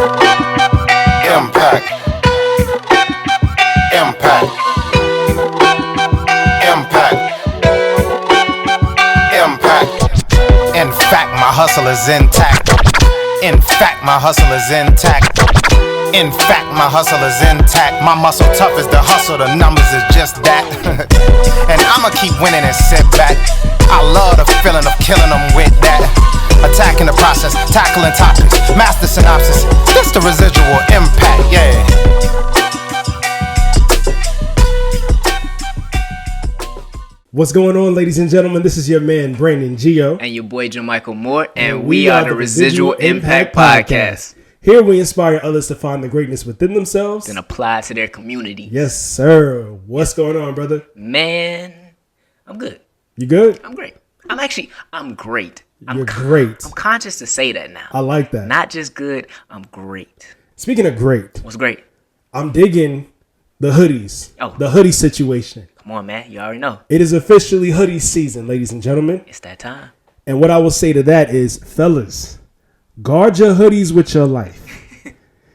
Impact. Impact. Impact. Impact. In fact, my hustle is intact. In fact, my hustle is intact. In fact, my hustle is intact. My muscle tough as the hustle, the numbers is just that. And I'ma keep winning and sit back. I love the feeling of killing them with that. Attacking the process, tackling topics, master synopsis. This the residual impact, yeah. What's going on, ladies and gentlemen? This is your man, Brandon Gio. And your boy, Jamichael Moore. And we are the Residual Impact Podcast. Here we inspire others to find the greatness within themselves and apply to their community. Yes, sir. What's going on, brother? Man, I'm good. You good? I'm great. I'm great. You're great. I'm conscious to say that now. I like that. Not just good, I'm great. Speaking of great. What's great? I'm digging the hoodies. Oh. The hoodie situation. Come on, man. You already know. It is officially hoodie season, ladies and gentlemen. It's that time. And what I will say to that is, fellas, guard your hoodies with your life.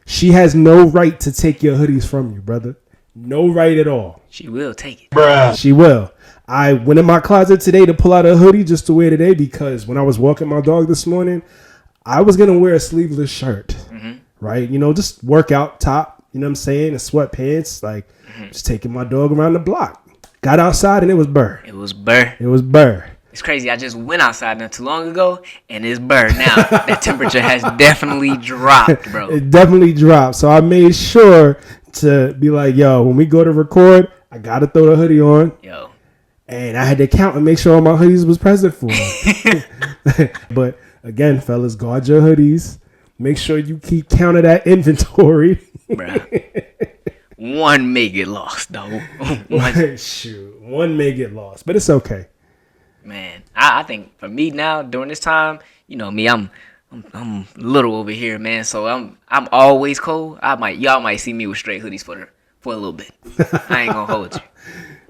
She has no right to take your hoodies from you, brother. No right at all. She will take it. Bruh. She will. I went in my closet today to pull out a hoodie just to wear today because when I was walking my dog this morning, I was going to wear a sleeveless shirt, right? You know, just workout top, you know what I'm saying? And sweatpants, like just taking my dog around the block. Got outside and it was burr. It was burr. It was burr. It's crazy. I just went outside not too long ago, and it's burr now. That temperature has definitely dropped, bro. It definitely dropped. So I made sure to be like, yo, when we go to record, I got to throw the hoodie on. Yo. And I had to count and make sure all my hoodies was present for me. But again, fellas, guard your hoodies. Make sure you keep count of that inventory. Bruh. One may get lost, though. Shoot. One may get lost, but it's okay. Man, I think for me now during this time, you know me, I'm little over here, man. So I'm always cold. Y'all might see me with straight hoodies for a little bit. I ain't gonna hold you.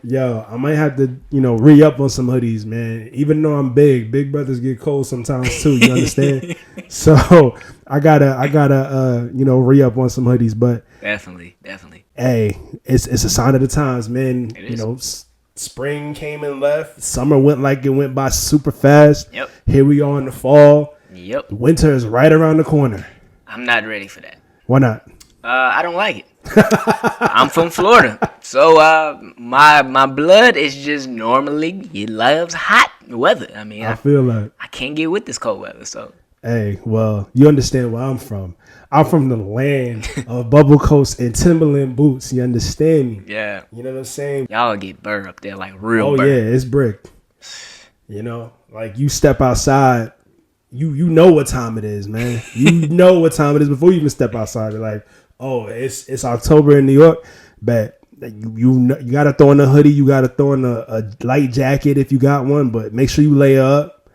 Yo, I might have to, re-up on some hoodies, man. Even though I'm big brothers get cold sometimes too. You understand? So I gotta, re-up on some hoodies. But definitely. Hey, it's a sign of the times, man. It is. Spring came and left. Summer went by super fast. Yep. Here we are in the fall. Yep. Winter is right around the corner. I'm not ready for that. Why not? I don't like it. I'm from Florida, so my blood is just normally it loves hot weather. I mean, I feel like I can't get with this cold weather. So hey, well, you understand where I'm from. I'm from the land of bubble coats and Timberland boots. You understand me? Yeah. You know what I'm saying? Y'all get burr up there like real burr. Oh yeah, it's brick. Like you step outside, you know what time it is, man. You know what time it is before you even step outside. You're like, oh, it's October in New York, but you gotta throw in a hoodie, you gotta throw in a light jacket if you got one, but make sure you layer up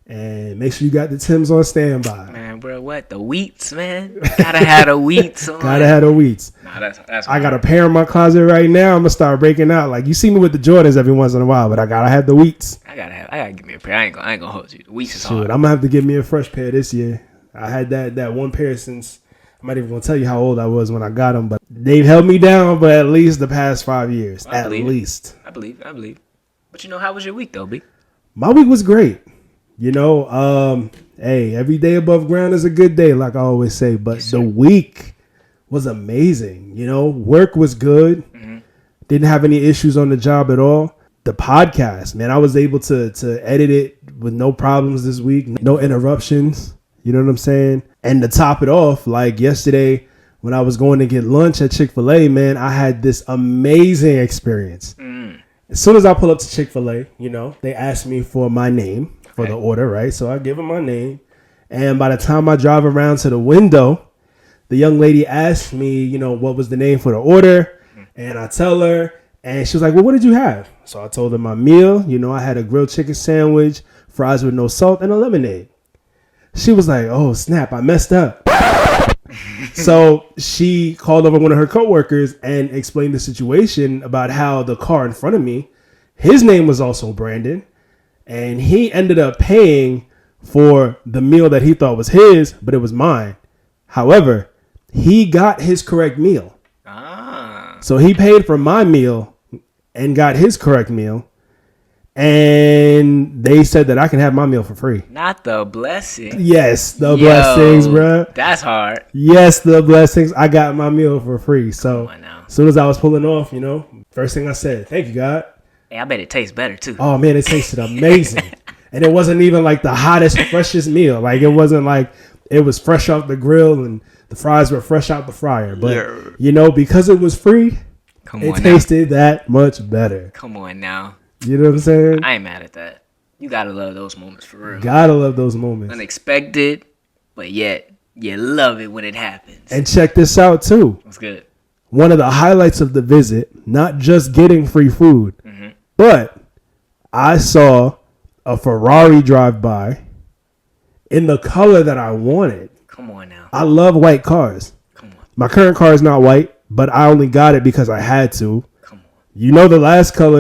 and make sure you got the Timbs on standby. Man, bro, what the wheats, man? Gotta have the wheats. Gotta have the wheats. Nah, that's I got a pair in my closet right now. I'm gonna start breaking out. Like you see me with the Jordans every once in a while, but I gotta have the wheats. I gotta give me a pair. I ain't gonna hold you. The wheats is Shoot, hard. I'm gonna have to get me a fresh pair this year. I had that one pair since. I'm not even gonna tell you how old I was when I got them, but they've held me down for at least the past 5 years. I believe. But how was your week though, B? My week was great. Hey, every day above ground is a good day, like I always say. But the week was amazing. Work was good. Mm-hmm. Didn't have any issues on the job at all. The podcast, man, I was able to edit it with no problems this week, no interruptions. You know what I'm saying? And to top it off, like yesterday when I was going to get lunch at ChickfilA, man, I had this amazing experience. As soon as I pull up to ChickfilA, they asked me for my name for the order, right? So I give them my name. And by the time I drive around to the window, the young lady asked me, what was the name for the order? And I tell her, and she was like, well, what did you have? So I told her my meal. I had a grilled chicken sandwich, fries with no salt, and a lemonade. She was like, oh, snap, I messed up. So she called over one of her coworkers and explained the situation about how the car in front of me, his name was also Brandon, and he ended up paying for the meal that he thought was his, but it was mine. However, he got his correct meal. Ah. So he paid for my meal and got his correct meal. And they said that I can have my meal for free. Not the blessing. Yes, the blessings, bro. That's hard. Yes, the blessings. I got my meal for free. So Come on now. as soon as I was pulling off, first thing I said, thank you, God. Hey, I bet it tastes better too. Oh, man, it tasted amazing. And it wasn't even like the hottest, freshest meal. Like, it wasn't like it was fresh off the grill and the fries were fresh out the fryer. But, because it was free, it tasted that much better. Come on now. You know what I'm saying? I ain't mad at that. You gotta love those moments for real. Gotta love those moments. Unexpected, but yet you love it when it happens. And check this out, too. That's good. One of the highlights of the visit, not just getting free food, but I saw a Ferrari drive by in the color that I wanted. Come on now. I love white cars. Come on. My current car is not white, but I only got it because I had to. Come on. The last car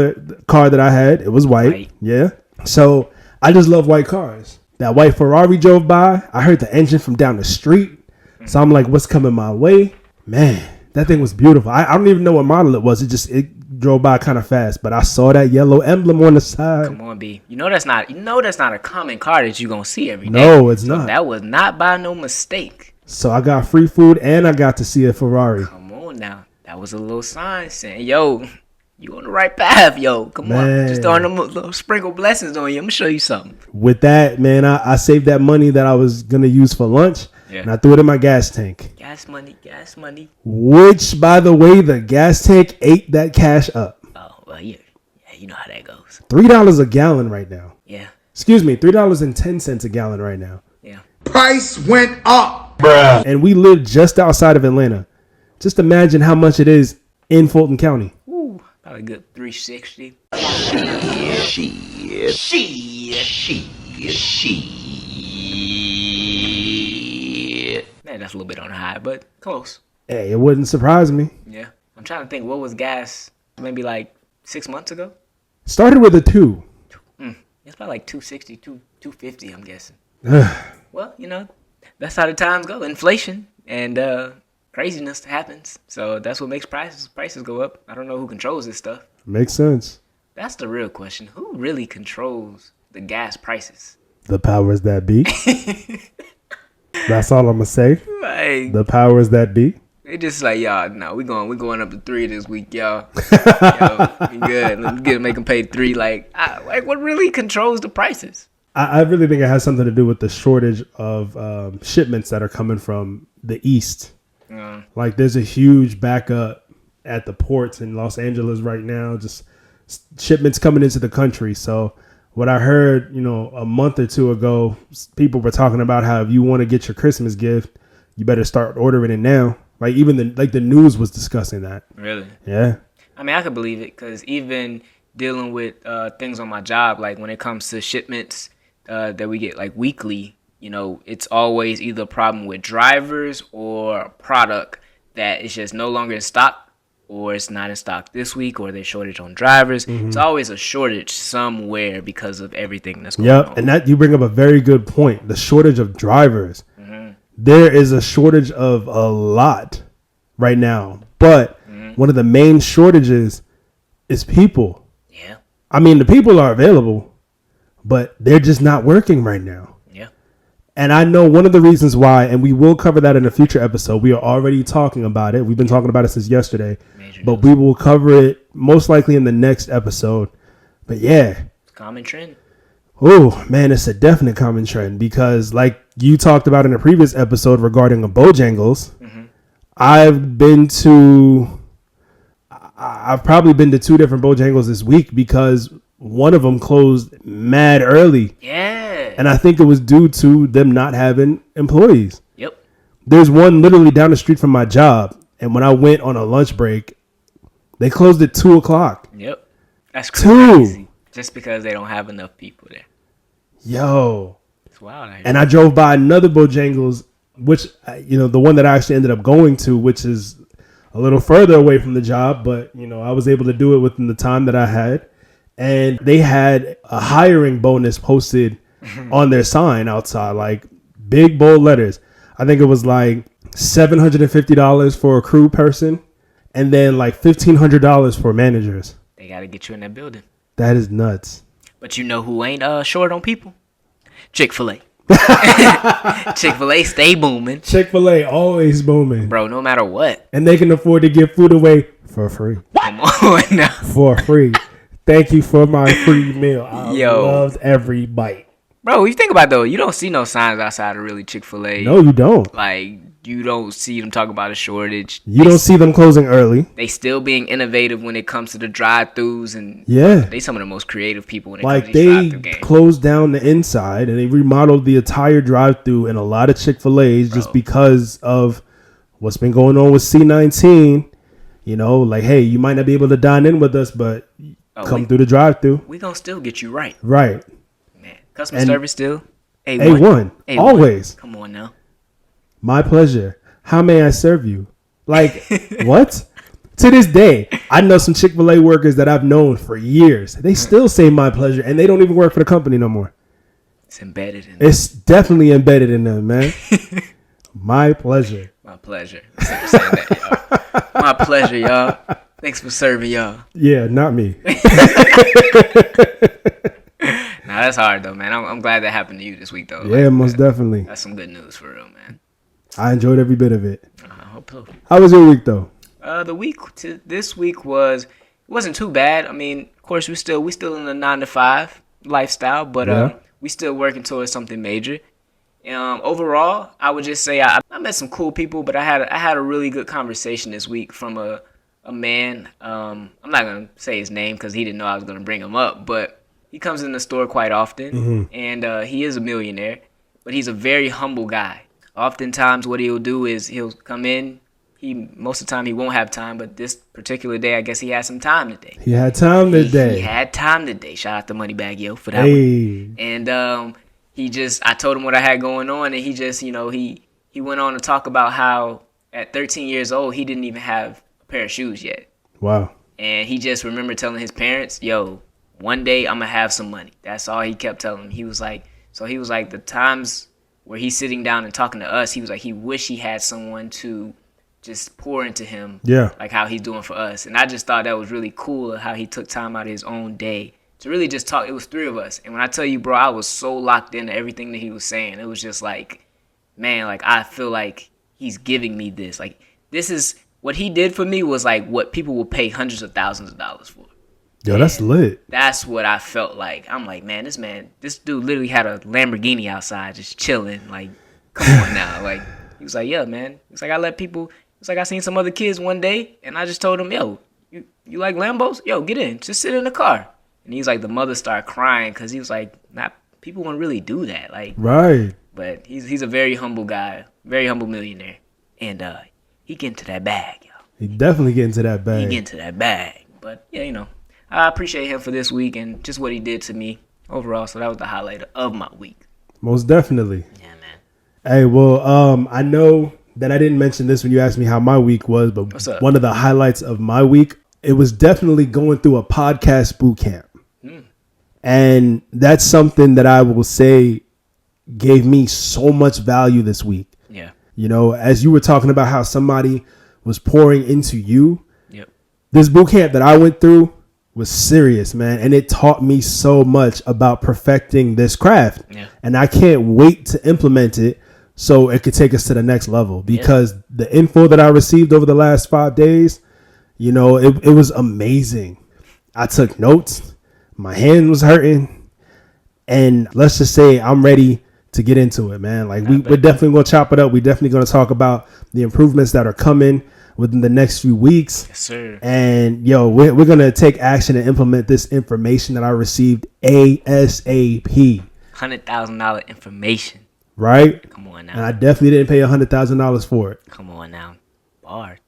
that I had, it was white. Yeah. So I just love white cars. That white Ferrari drove by. I heard the engine from down the street. So I'm like, what's coming my way? Man, that thing was beautiful. I don't even know what model it was. It drove by kind of fast, but I saw that yellow emblem on the side. Come on, B. That's not a common car that you're gonna see every day. No, it's not. That was not by no mistake. So I got free food and I got to see a Ferrari. Come on now. That was a little sign saying, yo, you on the right path, yo. Come on. Just throwing them little sprinkle blessings on you. I'm gonna show you something. With that, man, I saved that money that I was gonna use for lunch. And I threw it in my gas tank. Gas money. Which, by the way, the gas tank ate that cash up. Oh, well, yeah, you know how that goes. $3 a gallon right now. Yeah. Excuse me, $3.10 a gallon right now. Yeah. Price went up, bruh. And we live just outside of Atlanta. Just imagine how much it is in Fulton County. Ooh, probably a good 360. Man, that's a little bit on the high, but close. Hey, it wouldn't surprise me. Yeah. I'm trying to think, what was gas maybe like 6 months ago? Started with a 2. It's probably like 260, 250, I'm guessing. Well, that's how the times go. Inflation and craziness happens. So that's what makes prices go up. I don't know who controls this stuff. Makes sense. That's the real question. Who really controls the gas prices? The powers that be. That's all I'm gonna say. Like, the powers that be. They just like, y'all, no, we going up to 3 this week, y'all. Yo, we good. Let's make them pay 3. Like what really controls the prices? I really think it has something to do with the shortage of shipments that are coming from the east. Like, there's a huge backup at the ports in Los Angeles right now, just shipments coming into the country. So what I heard, a month or two ago, people were talking about how if you want to get your Christmas gift, you better start ordering it now. Like, even the news was discussing that. Really? Yeah. I mean, I could believe it because even dealing with things on my job, like when it comes to shipments that we get like weekly, it's always either a problem with drivers or product that is just no longer in stock, or it's not in stock this week, or there's shortage on drivers. Mm-hmm. It's always a shortage somewhere because of everything that's going on. Yep, and that you bring up a very good point. The shortage of drivers. Mm-hmm. There is a shortage of a lot right now, but one of the main shortages is people. Yeah. I mean, the people are available, but they're just not working right now. Yeah. And I know one of the reasons why, and we will cover that in a future episode. We are already talking about it. We've been talking about it since yesterday, but we will cover it most likely in the next episode. But yeah. It's a common trend. Oh, man, it's a definite common trend because like you talked about in a previous episode regarding a Bojangles, I've probably been to 2 different Bojangles this week because one of them closed mad early. Yeah. And I think it was due to them not having employees. Yep. There's one literally down the street from my job. And when I went on a lunch break, they closed at 2:00. Yep. That's crazy. 2. Just because they don't have enough people there. Yo. It's wild. And I drove by another Bojangles, which, the one that I actually ended up going to, which is a little further away from the job. But, I was able to do it within the time that I had. And they had a hiring bonus posted on their sign outside, like big bold letters. I think it was like $750 for a crew person, and then like $1,500 for managers. They got to get you in that building. That is nuts. But you know who ain't short on people? ChickfilA. ChickfilA stay booming. Chick-fil-A always booming. Bro, no matter what. And they can afford to give food away for free. Come on now. For free. Thank you for my free meal. I loved every bite. Bro, you think about it, though, you don't see no signs outside of really Chick-fil-A. No, you don't. Like, you don't see them talk about a shortage. You don't see them closing early. They still being innovative when it comes to the drive-thrus, and they some of the most creative people when it comes to these drive-thru games. They closed down the inside and they remodeled the entire drive-thru in a lot of Chick-fil-A's just because of what's been going on with C-19. You know, like, hey, you might not be able to dine in with us, but come through the drive-thru. We gonna still get you right. Right. Man, customer service still A1. Always. Come on now. My pleasure. How may I serve you? Like, what? To this day, I know some Chick-fil-A workers that I've known for years. They still say my pleasure, and they don't even work for the company no more. It's embedded in them. It's definitely embedded in them, man. My pleasure. My pleasure. Saying that, y'all. My pleasure, y'all. Thanks for serving y'all. Yeah, not me. Nah, that's hard, though, man. I'm glad that happened to you this week, though. Yeah, most definitely. That's some good news for real, man. I enjoyed every bit of it. I hope so. How was your week, though? This week wasn't too bad. I mean, of course, we still in the 9-to-5 lifestyle, but we still working towards something major. Overall, I would just say I met some cool people, but I had a really good conversation this week from a man. I'm not gonna say his name because he didn't know I was gonna bring him up, but he comes in the store quite often, and he is a millionaire, but he's a very humble guy. Oftentimes, what he'll do is he'll come in. Most of the time he won't have time, but this particular day, I guess he had some time today. He had time today. He had time today. Shout out to Moneybag Yo for that one. And I told him what I had going on, and he just, he went on to talk about how at 13 years old he didn't even have a pair of shoes yet. Wow. And he just remembered telling his parents, "Yo, one day I'm gonna have some money." That's all he kept telling them. He was like, the times where he's sitting down and talking to us, he was like, he wished he had someone to just pour into him, like how he's doing for us. And I just thought that was really cool how he took time out of his own day to really just talk. It was 3 of us. And when I tell you, bro, I was so locked into everything that he was saying. It was just like, man, like I feel like he's giving me this. Like this is what he did for me was like what people will pay hundreds of thousands of dollars for. Yo, that's lit. That's what I felt like. I'm like, man, this dude literally had a Lamborghini outside just chilling. Like, come on now. Like, he was like, yeah, man. It's like I let people, it's like I seen some other kids one day and I just told them, yo, you like Lambos? Yo, get in. Just sit in the car. And he's like, the mother started crying because he was like, people wouldn't really do that. Like, right. But he's a very humble guy, very humble millionaire. And he get into that bag, yo. He definitely get into that bag. He get into that bag. But, yeah, I appreciate him for this week and just what he did to me overall. So that was the highlight of my week. Most definitely. Yeah, man. Hey, well, I know that I didn't mention this when you asked me how my week was, but what's up? One of the highlights of my week, it was definitely going through a podcast boot camp. And that's something that I will say gave me so much value this week. Yeah. As you were talking about how somebody was pouring into you. Yep. This boot camp that I went through was serious, man. And it taught me so much about perfecting this craft. Yeah. And I can't wait to implement it so it could take us to the next level because the info that I received over the last 5 days, it was amazing. I took notes. My hand was hurting. And let's just say I'm ready to get into it, man. Like we're definitely going to chop it up. We're definitely going to talk about the improvements that are coming within the next few weeks. Yes, sir. And we're going to take action and implement this information that I received ASAP. $100,000 information. Right? Come on now. And I definitely didn't pay $100,000 for it. Come on now. Bar.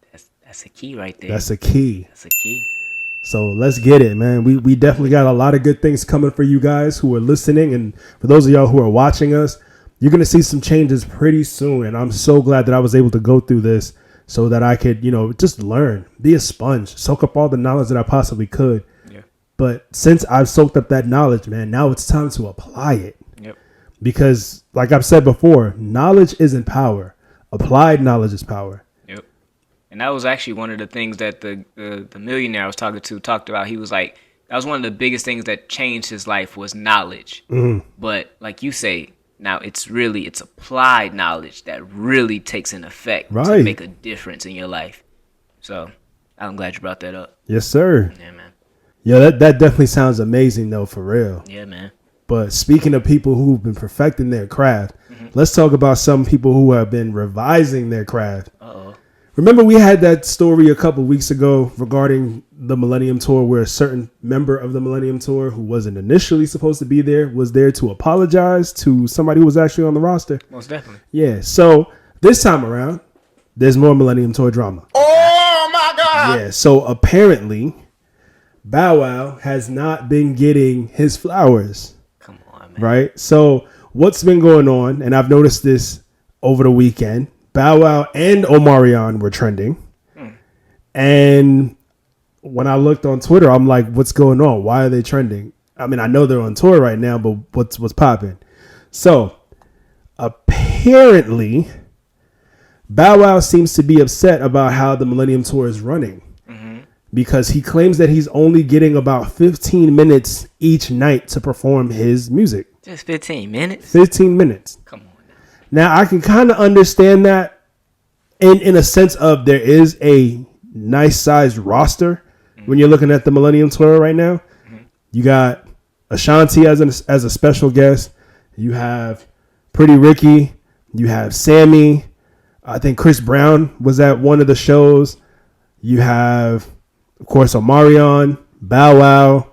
That's a key right there. That's a key. That's a key. So let's get it, man. We definitely got a lot of good things coming for you guys who are listening. And for those of y'all who are watching us, you're going to see some changes pretty soon. And I'm so glad that I was able to go through this so that I could, just learn, be a sponge, soak up all the knowledge that I possibly could. Yeah. But since I've soaked up that knowledge, man, now it's time to apply it. Yep. Because like I've said before, knowledge isn't power. Applied knowledge is power. Yep. And that was actually one of the things that the millionaire I was talking to talked about. He was like, that was one of the biggest things that changed his life was knowledge. Mm-hmm. But like you say, now it's applied knowledge that really takes an effect to make a difference in your life. So I'm glad you brought that up. Yes, sir. Yeah, man. Yeah, that definitely sounds amazing though, for real. Yeah, man. But speaking of people who've been perfecting their craft, let's talk about some people who have been revising their craft. Uh-oh. Remember we had that story a couple weeks ago regarding the Millennium Tour where a certain member of the Millennium Tour who wasn't initially supposed to be there was there to apologize to somebody who was actually on the roster? Most definitely. Yeah. So this time around, there's more Millennium Tour drama. Oh my God! Yeah. So apparently, Bow Wow has not been getting his flowers. Come on, man. Right? So what's been going on, and I've noticed this over the weekend, Bow Wow and Omarion were trending. And when I looked on Twitter, I'm like, what's going on? Why are they trending? I mean, I know they're on tour right now, but what's popping? So apparently, Bow Wow seems to be upset about how the Millennium Tour is running. Because he claims that he's only getting about 15 minutes each night to perform his music. Just 15 minutes? 15 minutes. Come on now. Now, I can kind of understand that in a sense of there is a nice sized roster when you're looking at the Millennium Tour right now. You got Ashanti as a special guest. You have Pretty Ricky. You have Sammy. I think Chris Brown was at one of the shows. You have, of course, Omarion, Bow Wow,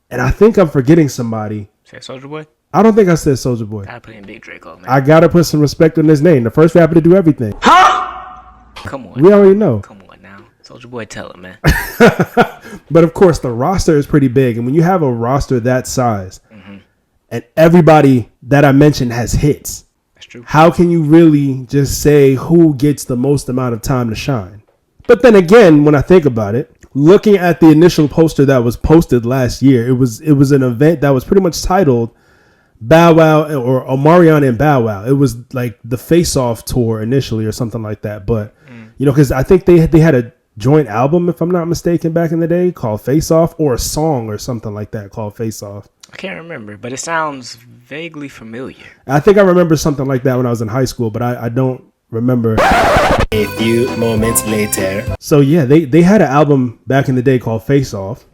and I think I'm forgetting somebody. Say Soulja Boy? I don't think I said Soulja Boy. Gotta put in Big Draco, man. I gotta put some respect on his name. The first rapper to do everything. Come on. We already know. Come on now. Soulja Boy, tell him, man. But of course, the roster is pretty big. And when you have a roster that size and everybody that I mentioned has hits, That's true. how can you really just say who gets the most amount of time to shine? But then again, when I think about it, looking at the initial poster that was posted last year, it was an event that was pretty much titled Bow Wow or Omarion and Bow Wow. It was like the Face Off tour initially or something like that. But, you know, because I think they had a joint album, if I'm not mistaken, back in the day called Face Off, or a song or something like that called Face Off. I can't remember, but it sounds vaguely familiar. I think I remember something like that when I was in high school, but I don't remember. A few moments later. So yeah, they had an album back in the day called Face Off.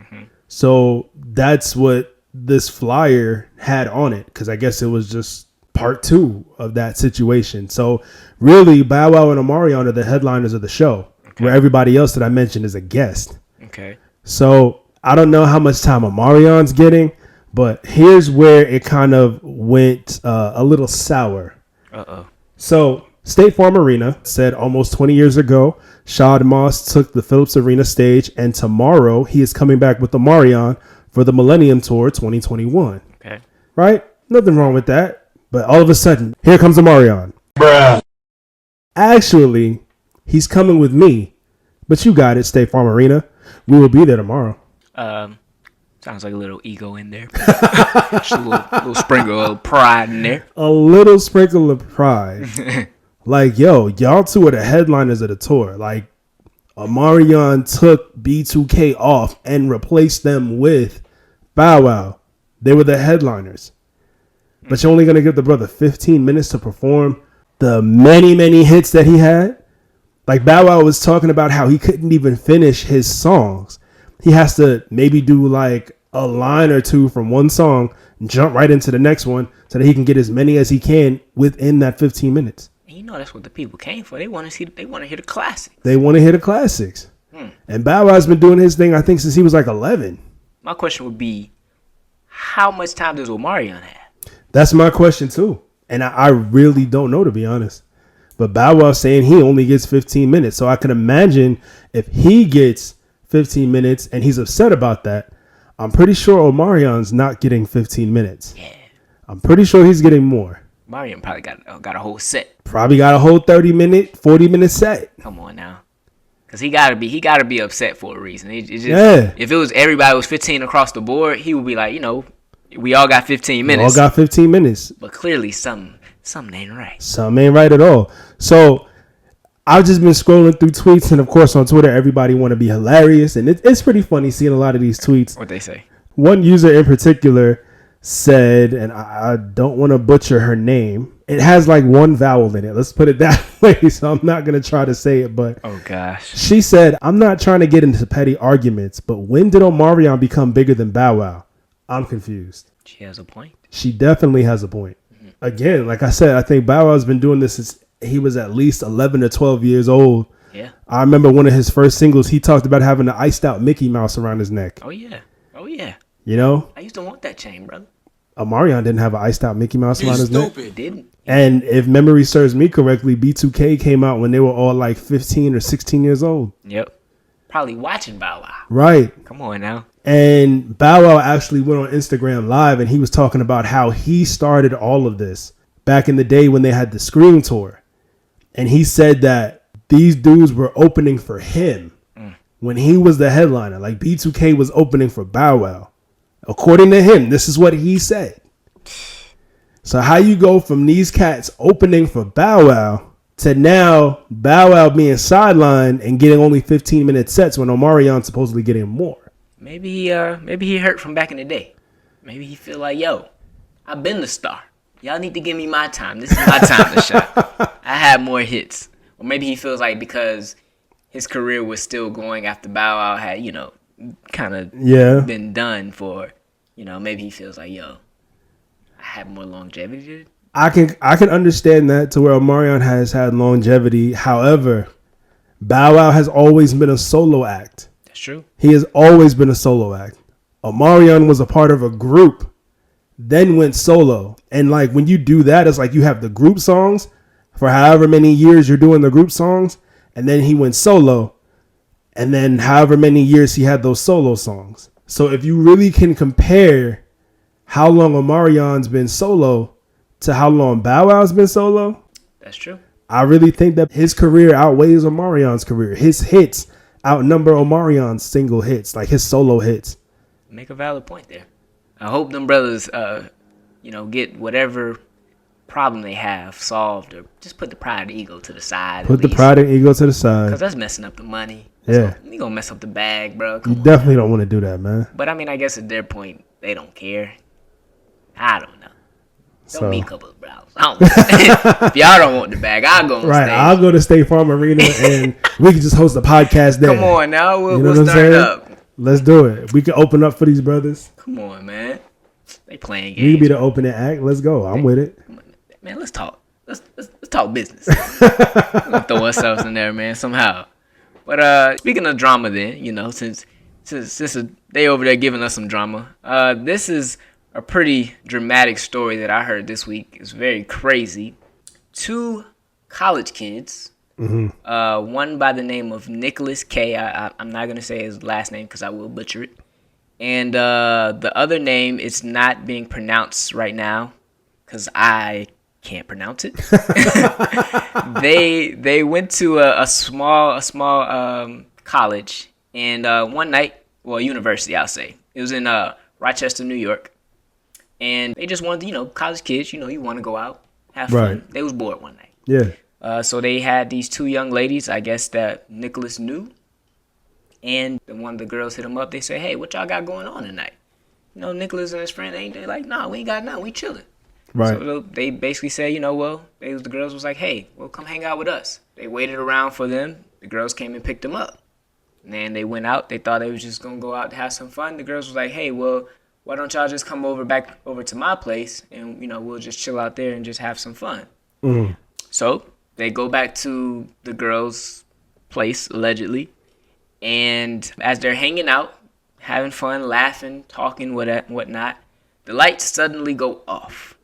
So that's what this flyer had on it, because I guess it was just part 2 of that situation. So really, Bow Wow and Omarion are the headliners of the show, where everybody else that I mentioned is a guest. Okay. So I don't know how much time Omarion's getting, but here's where it kind of went a little sour. So State Farm Arena said almost 20 years ago, Shad Moss took the Phillips Arena stage, and tomorrow he is coming back with Omarion for the Millennium Tour 2021. Okay. Right? Nothing wrong with that. But all of a sudden, here comes Omarion. Bruh. Actually, he's coming with me. But you got it, State Farm Arena. We will be there tomorrow. Sounds like a little ego in there. Just a little sprinkle of pride in there. A little sprinkle of pride. Like, yo, y'all two are the headliners of the tour. Like, Omarion took B2K off and replaced them with Bow Wow. They were the headliners. But you're only going to give the brother 15 minutes to perform the many, many hits that he had. Like, Bow Wow was talking about how he couldn't even finish his songs. He has to maybe do like a line or two from one song and jump right into the next one so that he can get as many as he can within that 15 minutes. And you know that's what the people came for. They want to hear the classics. They want to hear the classics. And Bow Wow's been doing his thing, I think, since he was like 11. My question would be, how much time does Omarion have? That's my question too. And I really don't know, to be honest. But Bow Wow saying he only gets 15 minutes. So I can imagine if he gets 15 minutes and he's upset about that, I'm pretty sure Omarion's not getting 15 minutes. Yeah. I'm pretty sure he's getting more. Omarion probably got a whole set. Probably got a whole 40-minute set. Come on now. Cause he gotta be upset for a reason. It just, Yeah. If it was everybody was 15 across the board, he would be like, you know, we all got 15 minutes. All got 15 minutes. But clearly something ain't right. Something ain't right at all. So I've just been scrolling through tweets, and of course on Twitter, everybody want to be hilarious, and it's pretty funny seeing a lot of these tweets. What they say? One user in particular said, and I don't want to butcher her name. It has like one vowel in it. Let's put it that way. So I'm not going to try to say it, but oh gosh. She said, I'm not trying to get into petty arguments, but when did Omarion become bigger than Bow Wow? I'm confused. She has a point. She definitely has a point. Mm-hmm. Again, like I said, I think Bow Wow's been doing this since he was at least 11 or 12 years old. Yeah. I remember one of his first singles, he talked about having an iced out Mickey Mouse around his neck. Oh yeah. Oh yeah. You know? I used to want that chain, brother. Omarion didn't have an iced out Mickey Mouse around his neck. It didn't. And if memory serves me correctly, B2K came out when they were all like 15 or 16 years old. Yep. Probably watching Bow Wow. Right. Come on now. And Bow Wow actually went on Instagram Live, and he was talking about how he started all of this back in the day when they had the Scream Tour. And he said that these dudes were opening for him when he was the headliner. Like B2K was opening for Bow Wow. According to him, this is what he said. So how you go from these cats opening for Bow Wow to now Bow Wow being sidelined and getting only 15-minute sets when Omarion's supposedly getting more? Maybe he hurt from back in the day. Maybe he feel like, yo, I've been the star. Y'all need to give me my time. This is my time to shine. I had more hits. Or maybe he feels like because his career was still going after Bow Wow had, kind of been done for, maybe he feels like, yo, I had more longevity. I can understand that to where Omarion has had longevity. However, Bow Wow has always been a solo act. That's true. He has always been a solo act. Omarion was a part of a group, then went solo. And like when you do that, it's like you have the group songs for however many years you're doing the group songs, and then he went solo, and then however many years he had those solo songs. So if you really can compare how long Omarion's been solo to how long Bow Wow's been solo, that's true. I really think that his career outweighs Omarion's career. His hits outnumber Omarion's single hits, like his solo hits. Make a valid point there. I hope them brothers, get whatever problem they have solved, or just put the pride and ego to the side. Put the pride and ego to the side. Because that's messing up the money. Yeah. You gonna mess up the bag, bro. You definitely don't want to do that, man. But I mean, I guess at their point, they don't care. I don't know. Throw me a couple of brows. If y'all don't want the bag, I'll go on stage. Right, I'll go to State Farm Arena and we can just host a podcast there. Come on now, we'll start it up. Let's do it. We can open up for these brothers. Come on, man. They playing games. You can be the opening act. Let's go. I'm with it. Man, let's talk. Let's talk business. We'll throw ourselves in there, man, somehow. But speaking of drama, then since they over there giving us some drama, this is a pretty dramatic story that I heard this week. It's very crazy. 2 college kids, one by the name of Nicholas K. I'm not gonna say his last name because I will butcher it, and the other name is not being pronounced right now because I can't pronounce it. They went to a small college, and one night, university, I'll say. It was in Rochester, New York. And they just wanted to, college kids, you want to go out, have fun. Right. They was bored one night. Yeah. So they had these 2 young ladies, I guess, that Nicholas knew. And one of the girls hit him up. They say, hey, what y'all got going on tonight? Nicholas and his friend, they like, nah, we ain't got nothing. We chilling. Right. So they basically say, the girls was like, hey, well, come hang out with us. They waited around for them. The girls came and picked them up. And then they went out. They thought they was just going to go out to have some fun. The girls was like, hey, well, why don't y'all just come back over to my place and, we'll just chill out there and just have some fun. Mm. So they go back to the girls' place, allegedly. And as they're hanging out, having fun, laughing, talking, whatnot, the lights suddenly go off.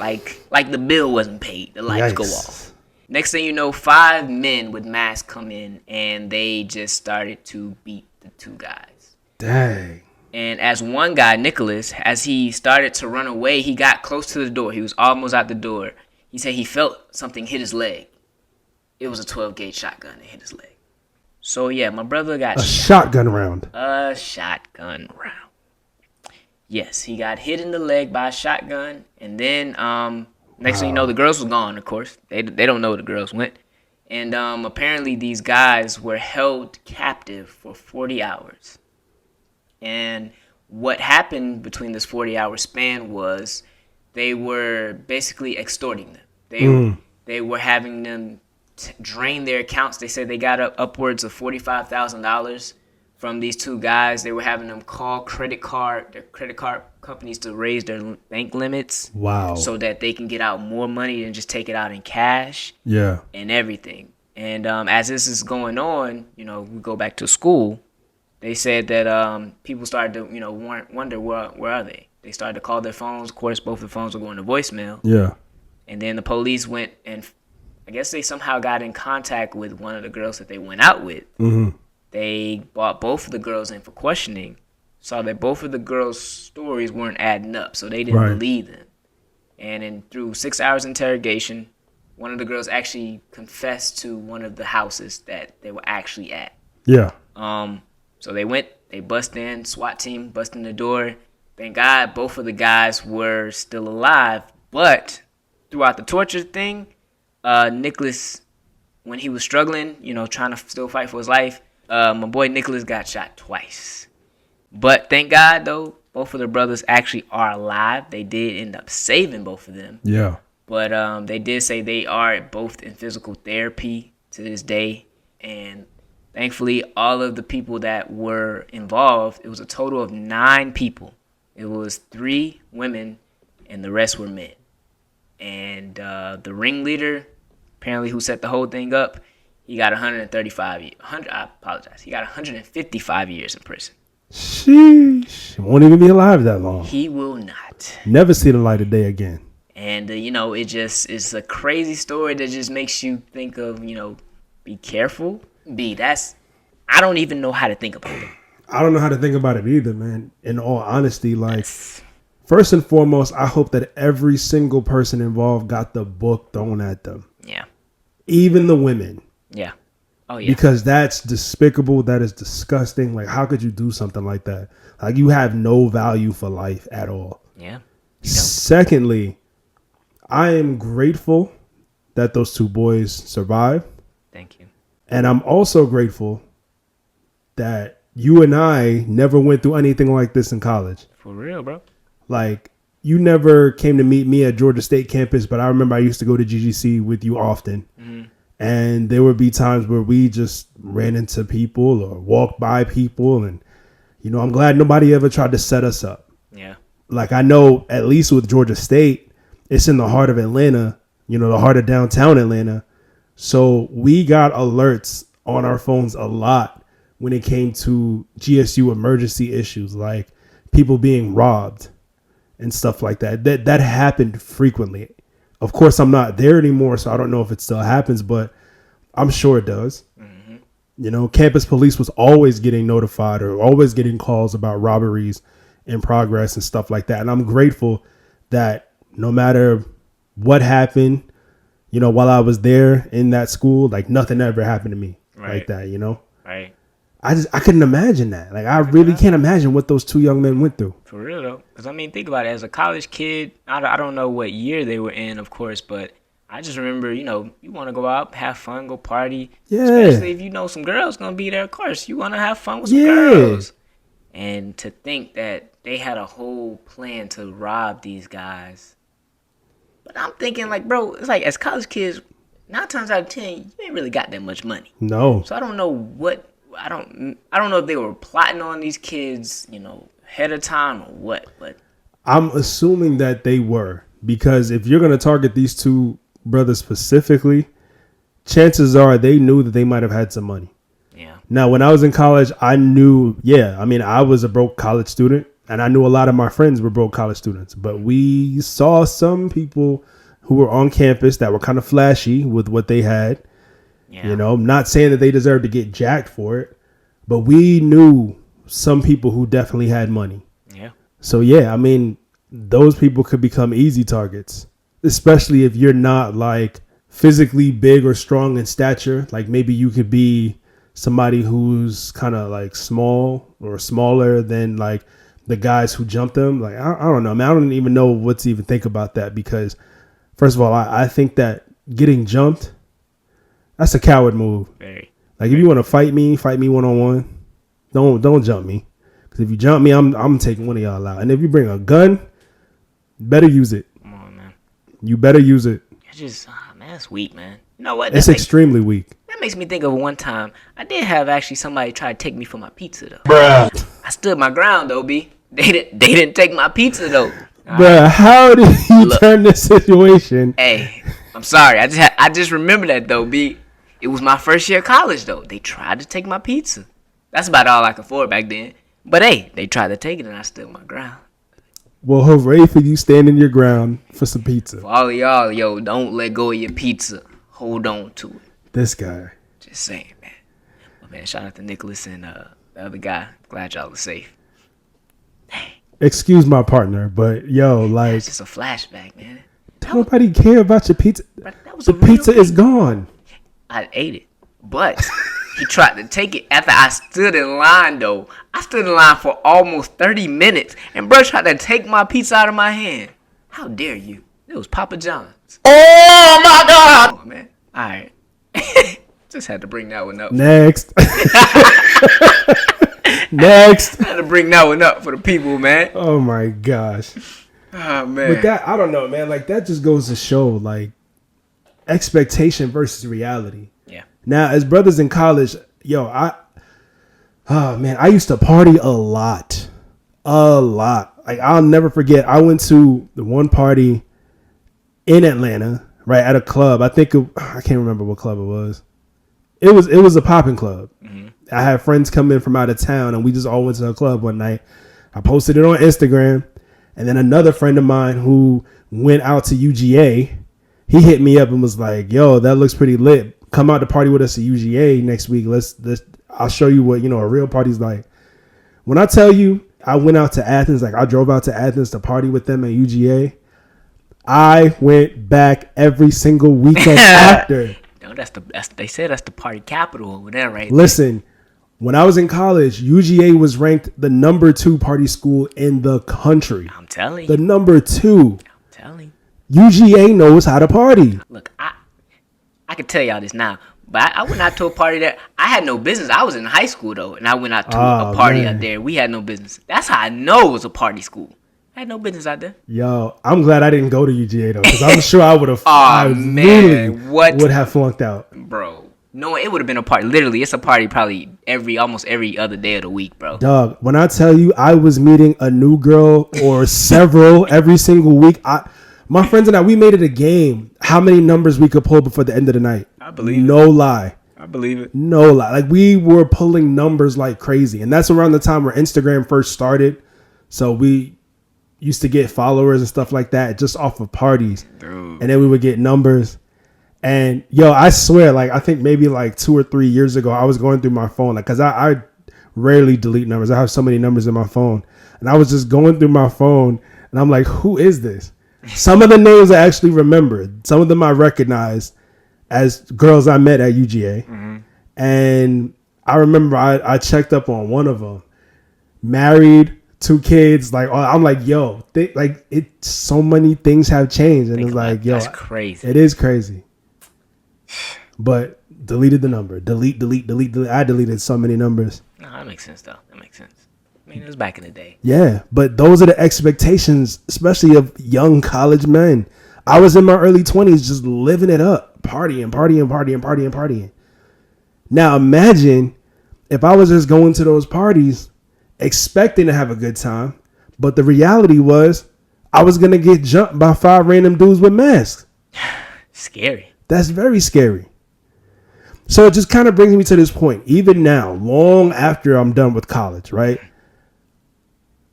Like the bill wasn't paid. The lights go off. Next thing you know, 5 men with masks come in and they just started to beat the 2 guys. Dang. And as one guy, Nicholas, as he started to run away, he got close to the door. He was almost out the door. He said he felt something hit his leg. It was a 12-gauge shotgun that hit his leg. So, yeah, my brother got shotgun round. A shotgun round. Yes, he got hit in the leg by a shotgun. And then next thing you know, the girls was gone, of course. They don't know where the girls went. And apparently these guys were held captive for 40 hours. And what happened between this 40-hour span was they were basically extorting them. They were having them drain their accounts. They said they got upwards of $45,000 from these two guys. They were having them call their credit card companies to raise their bank limits. Wow. So that they can get out more money and just take it out in cash. Yeah. And everything. And as this is going on, we go back to school. They said that people started to, wonder where are they? They started to call their phones. Of course, both the phones were going to voicemail. Yeah. And then the police went and I guess they somehow got in contact with one of the girls that they went out with. Mm-hmm. They brought both of the girls in for questioning, saw that both of the girls' stories weren't adding up, so they didn't believe them. And through 6 hours interrogation, one of the girls actually confessed to one of the houses that they were actually at. Yeah. So they went, they bust in, SWAT team bust in the door. Thank God both of the guys were still alive. But throughout the torture thing, Nicholas, when he was struggling, trying to still fight for his life, my boy Nicholas got shot twice. But thank God, though, both of the brothers actually are alive. They did end up saving both of them. Yeah. But they did say they are both in physical therapy to this day. And thankfully, all of the people that were involved, it was a total of 9 people. It was 3 women, and the rest were men. And the ringleader, apparently who set the whole thing up, he got 135 years. I apologize. He got 155 years in prison. Sheesh. Won't even be alive that long. He will not. Never see the light of day again. And, it's a crazy story that just makes you think of, be careful. I don't even know how to think about it. I don't know how to think about it either, man. In all honesty, first and foremost, I hope that every single person involved got the book thrown at them. Yeah. Even the women. Yeah. Oh, yeah. Because that's despicable. That is disgusting. Like, how could you do something like that? Like, you have no value for life at all. Yeah. Secondly, I am grateful that those 2 boys survived. Thank you. And I'm also grateful that you and I never went through anything like this in college. For real, bro. Like, you never came to meet me at Georgia State campus, but I remember I used to go to GGC with you often. Mm-hmm. And there would be times where we just ran into people or walked by people. And, I'm glad nobody ever tried to set us up. Yeah. Like, I know at least with Georgia State, it's in the heart of Atlanta, the heart of downtown Atlanta. So we got alerts on our phones a lot when it came to GSU emergency issues, like people being robbed and stuff like that. That happened frequently. Of course, I'm not there anymore, so I don't know if it still happens, but I'm sure it does. Mm-hmm. Campus police was always getting notified or always getting calls about robberies in progress and stuff like that. And I'm grateful that no matter what happened, while I was there in that school, like nothing ever happened to me like that, Right. I couldn't imagine that. Like, I really can't imagine what those 2 young men went through. For real, though. Because, think about it. As a college kid, I don't know what year they were in, of course, but I just remember, you want to go out, have fun, go party. Yeah. Especially if some girls going to be there, of course. You want to have fun with some girls. And to think that they had a whole plan to rob these guys. But I'm thinking, bro, it's like as college kids, 9 times out of 10, you ain't really got that much money. No. So I don't know I don't know if they were plotting on these kids, ahead of time or what, but I'm assuming that they were, because if you're going to target these 2 brothers specifically, chances are they knew that they might have had some money. Yeah. Now, when I was in college, I knew, I was a broke college student, and I knew a lot of my friends were broke college students, but we saw some people who were on campus that were kind of flashy with what they had. Yeah. Not saying that they deserved to get jacked for it, but we knew some people who definitely had money. Yeah. So, those people could become easy targets, especially if you're not like physically big or strong in stature. Like maybe you could be somebody who's kind of like small or smaller than like the guys who jumped them. Like, I don't know, man. I don't even know what to even think about that, because first of all, I think that getting jumped, That's a coward move. Very. Like if you want to fight me 1-on-1. Don't jump me. Because if you jump me, I'm taking one of y'all out. And if you bring a gun, better use it. Come on, man. You better use it. It's just, man, that's weak, man. You know what? It's extremely weak. That makes me think of one time. I did have actually somebody try to take me for my pizza, though. Bruh. I stood my ground, though, B. They didn't take my pizza, though. Bruh, how did you turn this situation? Hey, I'm sorry. I just remember that, though, B. It was my first year of college, though. They tried to take my pizza. That's about all I could afford back then. But, hey, they tried to take it, and I stood my ground. Well, hooray for you standing your ground for some pizza. For all of y'all, yo, don't let go of your pizza. Hold on to it. This guy. Just saying, man. But, man, shout out to Nicholas and the other guy. Glad y'all are safe. Dang. Excuse my partner, but, yo, like... It's just a flashback, man. Nobody care about your pizza. The pizza is gone. I ate it. But... he tried to take it after I stood in line, though. I stood in line for almost 30 minutes, and bro tried to take my pizza out of my hand. How dare you? It was Papa John's. Oh my God! Come on, man. All right. Just had to bring that one up. Next. Next. I had to bring that one up for the people, man. Oh, my gosh. Oh, man. But that, I don't know, man. Like, that just goes to show, like, expectation versus reality. Yeah. Now, as brothers in college, I used to party a lot. Like, I'll never forget. I went to the one party in Atlanta, right, at a club. I can't remember what club it was. It was a popping club. Mm-hmm. I had friends come in from out of town, and we just all went to a club one night. I posted it on Instagram, and then another friend of mine who went out to UGA, he hit me up and was like, "Yo, that looks pretty lit. Come out to party with us at UGA next week. I'll show you what, a real party's like." When I tell you, I went out to Athens, like I drove out to Athens to party with them at UGA. I went back every single weekend after. No, they said that's the party capital over there, right? Listen, when I was in college, UGA was ranked the number 2 party school in the country. I'm telling you. The number 2. I'm telling you. UGA knows how to party. Look, I can tell y'all this now, but I went out to a party there. I had no business. I was in high school, though, and I went out to a party out there. We had no business. That's how I know it was a party school. I had no business out there. Yo, I'm glad I didn't go to UGA, though, because I'm sure I would have would have flunked out. Bro, no, it would have been a party. Literally, it's a party probably almost every other day of the week, bro. Dog, when I tell you I was meeting a new girl or several every single week, my friends and I, we made it a game how many numbers we could pull before the end of the night. I believe No lie. I believe it. No lie. Like, we were pulling numbers like crazy. And that's around the time where Instagram first started. So we used to get followers and stuff like that just off of parties. Dude. And then we would get numbers. And, yo, I swear, like, I think maybe like 2 or 3 years ago, I was going through my phone. Like, because I rarely delete numbers. I have so many numbers in my phone. And I was just going through my phone. And I'm like, who is this? Some of the names I actually remembered. Some of them I recognized as girls I met at UGA. Mm-hmm. And I remember I checked up on one of them. Married, 2 kids. Like, I'm like, yo, so many things have changed. And it's like, yo, that's crazy. It is crazy. But deleted the number. Delete. I deleted so many numbers. No, that makes sense, though. That makes sense. I mean, it was back in the day. Yeah, but those are the expectations, especially of young college men. I was in my early 20s just living it up, partying. Now imagine if I was just going to those parties expecting to have a good time, but the reality was I was going to get jumped by 5 random dudes with masks. Scary. That's very scary. So it just kind of brings me to this point. Even now, long after I'm done with college, right?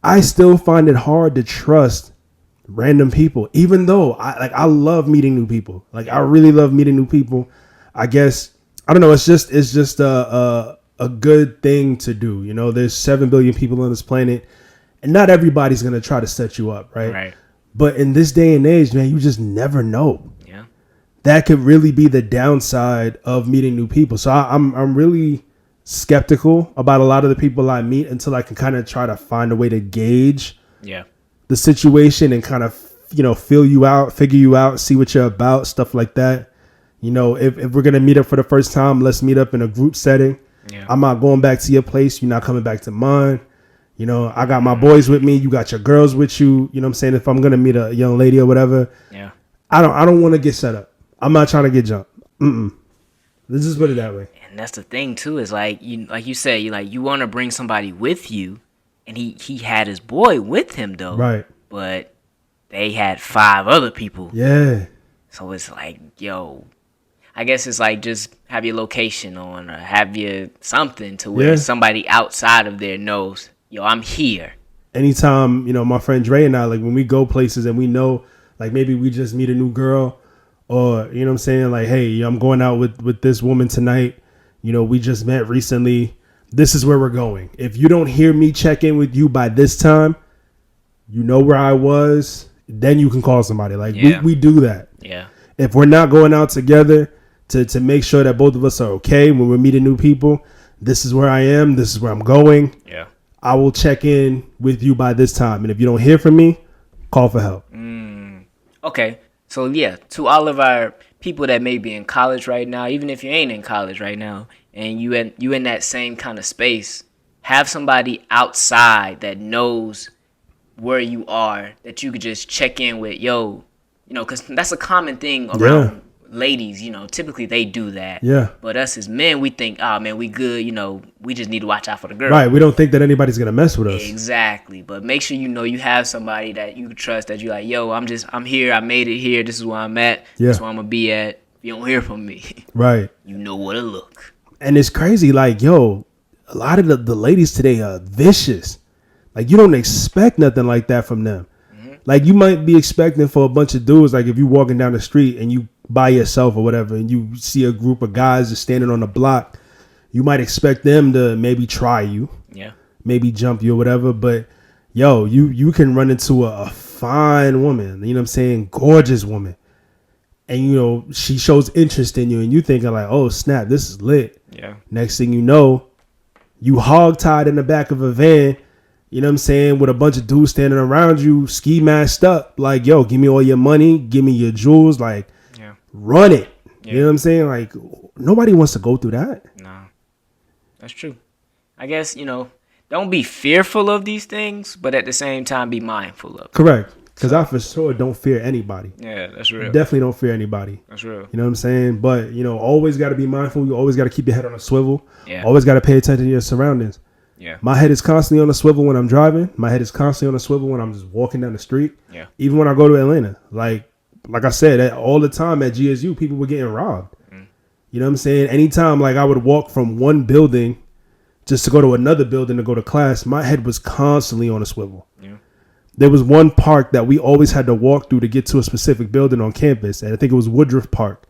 I still find it hard to trust random people, even though I love meeting new people. Like, I really love meeting new people. I guess, I don't know. It's just a good thing to do. There's 7 billion people on this planet, and not everybody's going to try to set you up. Right. But in this day and age, man, you just never know. Yeah. That could really be the downside of meeting new people. So I'm really skeptical about a lot of the people I meet until I can kind of try to find a way to gauge the situation and kind of, feel you out, figure you out, see what you're about, stuff like that. You know, if we're going to meet up for the first time, let's meet up in a group setting. Yeah. I'm not going back to your place. You're not coming back to mine. You know, I got my boys with me. You got your girls with you. You know what I'm saying? If I'm going to meet a young lady or whatever, Yeah. I don't want to get set up. I'm not trying to get jumped. Let's just put it that way. And that's the thing too, is like you said, you want to bring somebody with you, and he had his boy with him though. Right. But they had 5 other people. Yeah. So it's like, yo, I guess it's like just have your location on, or have your something to where somebody outside of there knows, yo, I'm here. Anytime, you know, my friend Dre and I, like when we go places and we know, like maybe we just meet a new girl, or, you know what I'm saying? Like, hey, I'm going out with this woman tonight. You know, we just met recently. This is where we're going. If you don't hear me check in with you by this time, you know where I was, then you can call somebody. Like, we do that. Yeah. If we're not going out together to make sure that both of us are okay when we're meeting new people, this is where I am. This is where I'm going. Yeah. I will check in with you by this time. And if you don't hear from me, call for help. Okay. So, yeah, to all of our people that may be in college right now, even if you ain't in college right now, and you in that same kind of space, have somebody outside that knows where you are, that you could just check in with, yo, you know, because that's a common thing around ladies, you know, typically they do that. Yeah. But us as men, we think, oh, man, we good, you know, we just need to watch out for the girl. Right. We don't think that anybody's going to mess with us. Exactly. But make sure you know you have somebody that you can trust, that you're like, yo, I'm here. I made it here. This is where I'm at. Yeah. This is where I'm going to be at. If you don't hear from me, Right. you know where to look. And it's crazy. Like, yo, a lot of the ladies today are vicious. Like, you don't expect nothing like that from them. Like, you might be expecting for a bunch of dudes, like if you're walking down the street and you by yourself or whatever, and you see a group of guys just standing on the block, you might expect them to maybe try you, maybe jump you or whatever. But yo, you can run into a fine woman, you know what I'm saying, gorgeous woman, and you know she shows interest in you, and you thinking like, oh snap, this is lit. Yeah. Next thing you know, you hog-tied in the back of a van, you know what I'm saying, with a bunch of dudes standing around you, ski masked up, like, yo, give me all your money, give me your jewels, like, run it. You know what I'm saying? Like, nobody wants to go through that. No, that's true. I guess, you know, don't be fearful of these things, but at the same time, be mindful of it. Correct. Because I for sure don't fear anybody. Yeah, that's real. Definitely don't fear anybody. That's real. You know what I'm saying? But, you know, always got to be mindful. You always got to keep your head on a swivel. Yeah. Always got to pay attention to your surroundings. Yeah. My head is constantly on a swivel when I'm driving. My head is constantly on a swivel when I'm just walking down the street. Yeah. Even when I go to Atlanta. Like I said, all the time at GSU, people were getting robbed. You know what I'm saying? Anytime, like, I would walk from one building just to go to another building to go to class, my head was constantly on a swivel. Yeah. There was one park that we always had to walk through to get to a specific building on campus, and I think it was Woodruff Park.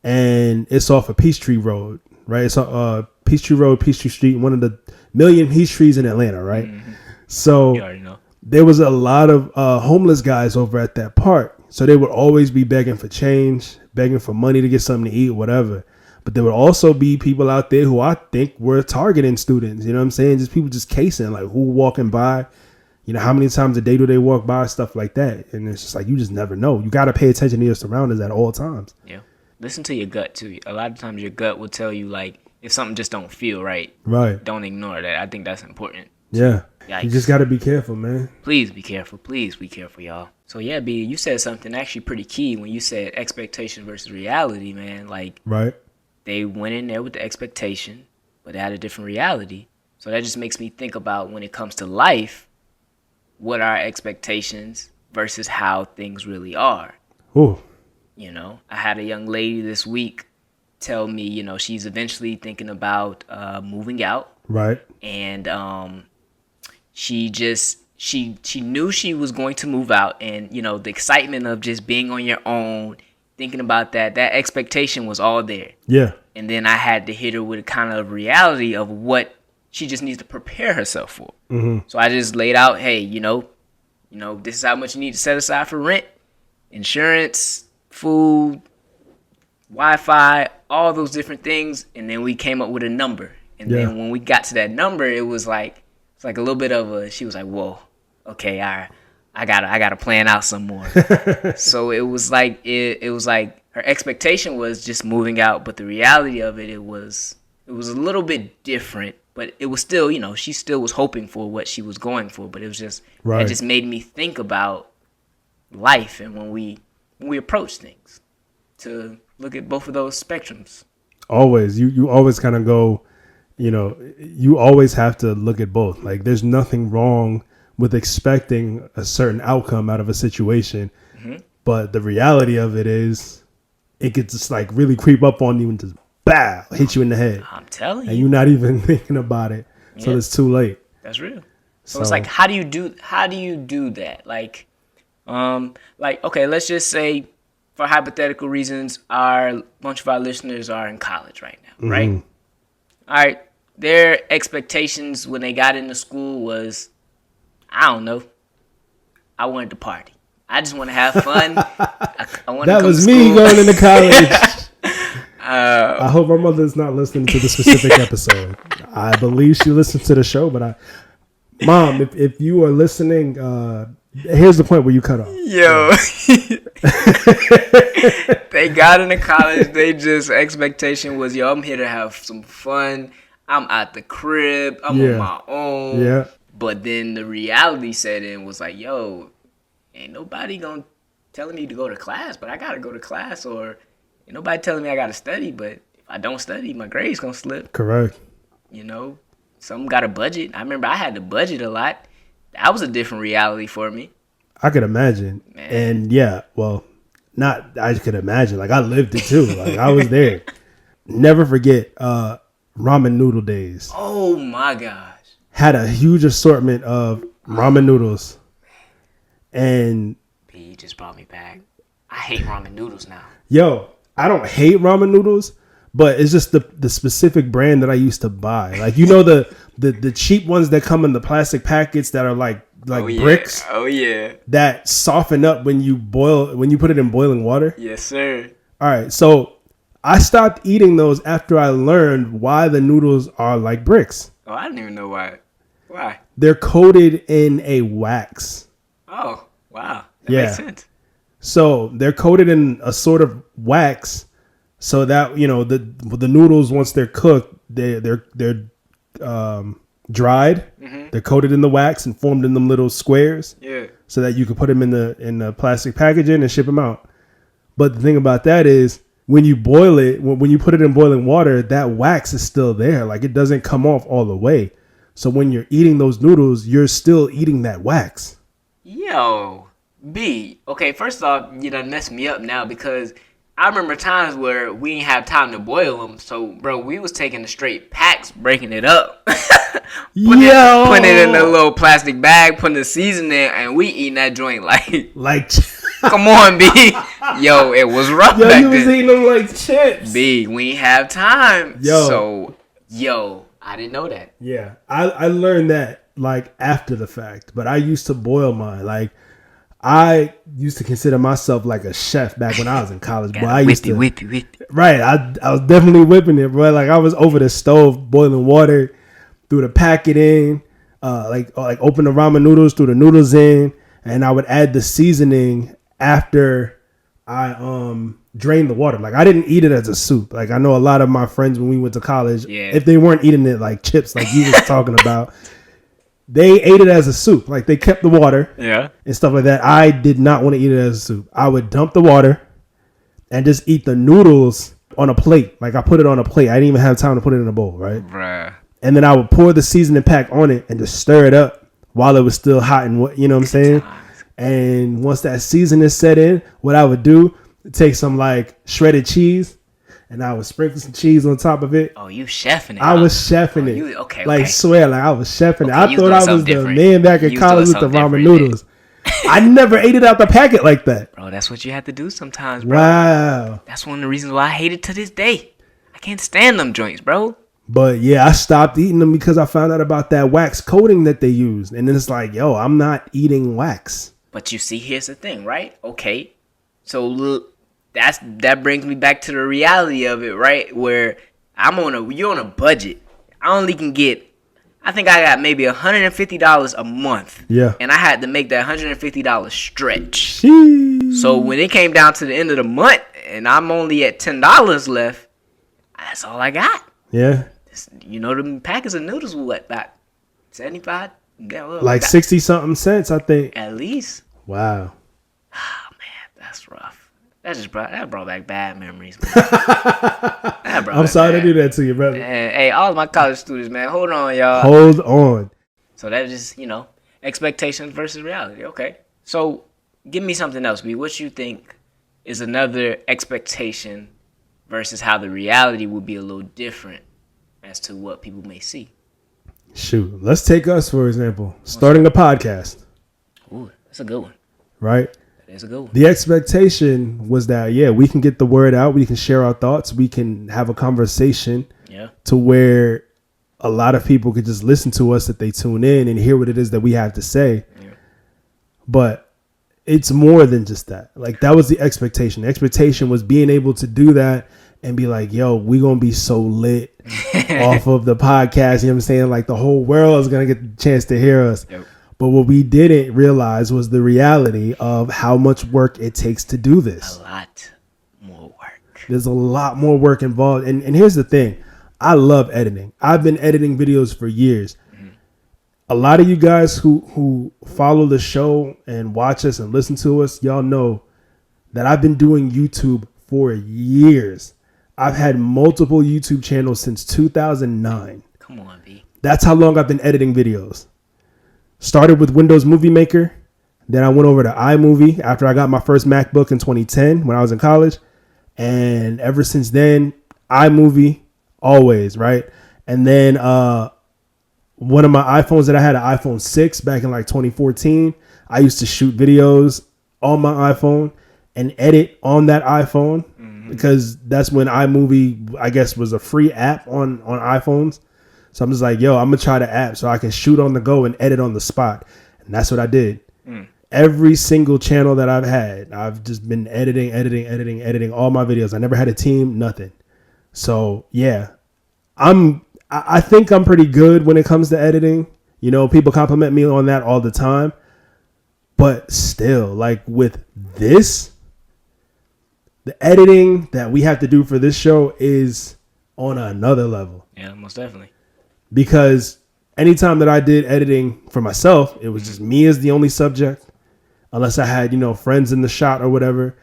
And it's off of Peachtree Road, right? It's Peachtree Road, Peachtree Street, one of the million peach trees in Atlanta, right? So You already know. there was a lot of homeless guys over at that park. So they would always be begging for change, begging for money to get something to eat, whatever. But there would also be people out there who I think were targeting students. You know what I'm saying? Just people just casing, like who walking by, you know, how many times a day do they walk by, stuff like that. And it's just like, you just never know. You got to pay attention to your surroundings at all times. Yeah. Listen to your gut too. A lot of times your gut will tell you, like, if something just don't feel right. Right. Don't ignore that. I think that's important. Yeah. Yikes. You just got to be careful, man. Please be careful. Please be careful, y'all. So, yeah, B, you said something actually pretty key when you said expectation versus reality, man. Like, Right. they went in there with the expectation, but they had a different reality. So that just makes me think about when it comes to life, what are our expectations versus how things really are. Oh. You know, I had a young lady this week tell me, you know, she's eventually thinking about moving out. Right. And she knew she was going to move out, and you know the excitement of just being on your own, thinking about that expectation was all there. Yeah. And then I had to hit her with a kind of reality of what she just needs to prepare herself for. So I just laid out, hey, you know this is how much you need to set aside for rent, insurance, food, Wi-Fi, all those different things, and then we came up with a number. And then when we got to that number, it was like a little bit of a. She was like, "Whoa, okay, I gotta plan out some more." So it was like her expectation was just moving out, but the reality of it was a little bit different. But it was still, she still was hoping for what she was going for. But it was just it just made me think about life and when we approach things, to look at both of those spectrums. Always, you always kind of go, you always have to look at both. Like, there's nothing wrong with expecting a certain outcome out of a situation, but the reality of it is, it could just like really creep up on you and just hit you in the head. I'm telling you, and you're not even thinking about it, so it's too late. That's real. So it's like, how do you do that? Like, okay, let's just say, for hypothetical reasons, a bunch of our listeners are in college right now, right? All right, their expectations when they got into school was, I don't know, I wanted to party. I just want to have fun. I want that to was me school. going into college. I hope my mother's not listening to the specific episode. I believe she listens to the show, but Mom, if you are listening, here's the point where you cut off. Yo. They got into college. They just, expectation was, I'm here to have some fun. I'm at the crib. I'm on my own. Yeah. But then the reality set in was like, ain't nobody gonna telling me to go to class, but I gotta go to class, or ain't nobody telling me I gotta study, but if I don't study, my grades gonna slip. Correct. Some got a budget. I remember I had to budget a lot. That was a different reality for me. I could imagine. Man. And I could imagine. Like, I lived it too. Like, I was there. Never forget ramen noodle days. Oh my gosh. Had a huge assortment of ramen noodles. And P just brought me back. I hate ramen noodles now. Yo, I don't hate ramen noodles, but it's just the specific brand that I used to buy. Like, the cheap ones that come in the plastic packets that are like bricks. Oh yeah. That soften up when you put it in boiling water. Yes, sir. All right, so I stopped eating those after I learned why the noodles are like bricks. Oh, I didn't even know why. Why? They're coated in a wax. Oh, wow. That makes sense. So they're coated in a sort of wax, so that the noodles, once they're cooked, they're dried. Mm-hmm. They're coated in the wax and formed in them little squares. Yeah. So that you can put them in the plastic packaging and ship them out. But the thing about that is, when you boil it, when you put it in boiling water, that wax is still there. Like, it doesn't come off all the way. So when you're eating those noodles, you're still eating that wax. Yo, B. Okay, first off, you done messed me up now, because I remember times where we didn't have time to boil them. So, bro, we was taking the straight packs, breaking it up. Putting it in a little plastic bag, putting the seasoning in, and we eating that joint like come on, B. Yo, it was rough back then. You was eating them like chips. B, we ain't have time. So, I didn't know that. Yeah, I learned that like after the fact, but I used to boil mine. Like, I used to consider myself like a chef back when I was in college. But I used to whip. Right, I was definitely whipping it, bro. Like, I was over the stove boiling water, threw the packet in, like open the ramen noodles, threw the noodles in, and I would add the seasoning after I drained the water. Like, I didn't eat it as a soup. Like, I know a lot of my friends when we went to college, if they weren't eating it like chips, like you was talking about, they ate it as a soup. Like, they kept the water and stuff like that. I did not want to eat it as a soup. I would dump the water and just eat the noodles on a plate. Like, I put it on a plate. I didn't even have time to put it in a bowl, right? Bruh. And then I would pour the seasoning pack on it and just stir it up while it was still hot and what, you know what I'm saying? And once that seasoning set in, what I would do, take some like shredded cheese, and I would sprinkle some cheese on top of it. Oh, you chefing it? I was chefing it. Okay. Like, swear, like I was chefing it. I thought I was different. The man back in college with the ramen noodles. I never ate it out the packet like that. Bro, that's what you have to do sometimes, bro. Wow. That's one of the reasons why I hate it to this day. I can't stand them joints, bro. But yeah, I stopped eating them because I found out about that wax coating that they used. And then it's like, yo, I'm not eating wax. But you see, here's the thing, right? Okay. So that brings me back to the reality of it, right? Where you're on a budget. I only can get, I think I got maybe $150 a month. Yeah. And I had to make that $150 stretch. Jeez. So when it came down to the end of the month, and I'm only at $10 left, that's all I got. Yeah. You know, the packets of noodles were what, about 75? Like 60 something cents, I think. At least. Wow. Oh man, that's rough. That brought back bad memories. Man. I'm sorry to do that to you, brother. And, hey, all of my college students, man, hold on, y'all. Hold on. So that's just, expectations versus reality. Okay. So give me something else, B. What you think is another expectation versus how the reality would be a little different as to what people may see? Shoot, let's take us, for example, starting a podcast. Ooh, that's a good one. Right? That is a good one. The expectation was that, we can get the word out. We can share our thoughts. We can have a conversation to where a lot of people could just listen to us if they tune in and hear what it is that we have to say. Yeah. But it's more than just that. Like, that was the expectation. The expectation was being able to do that and be like, yo, we going to be so lit off of the podcast. You know what I'm saying? Like, the whole world is going to get the chance to hear us. Yep. But what we didn't realize was the reality of how much work it takes to do this. A lot more work. There's a lot more work involved. And here's the thing. I love editing. I've been editing videos for years. Mm-hmm. A lot of you guys who follow the show and watch us and listen to us, y'all know that I've been doing YouTube for years. I've had multiple YouTube channels since 2009. Come on, B. That's how long I've been editing videos. Started with Windows Movie Maker. Then I went over to iMovie after I got my first MacBook in 2010 when I was in college. And ever since then, iMovie, always, right? And then one of my iPhones that I had, an iPhone 6 back in like 2014, I used to shoot videos on my iPhone and edit on that iPhone because that's when iMovie, I guess, was a free app on iPhones. So I'm just like, yo, I'm going to try the app so I can shoot on the go and edit on the spot. And that's what I did. Every single channel that I've had, I've just been editing all my videos. I never had a team, nothing. So, yeah, I think I'm pretty good when it comes to editing. You know, people compliment me on that all the time. But still, like with this, the editing that we have to do for this show is on another level. Yeah, most definitely. Because anytime that I did editing for myself, it was just me as the only subject. Unless I had, friends in the shot or whatever.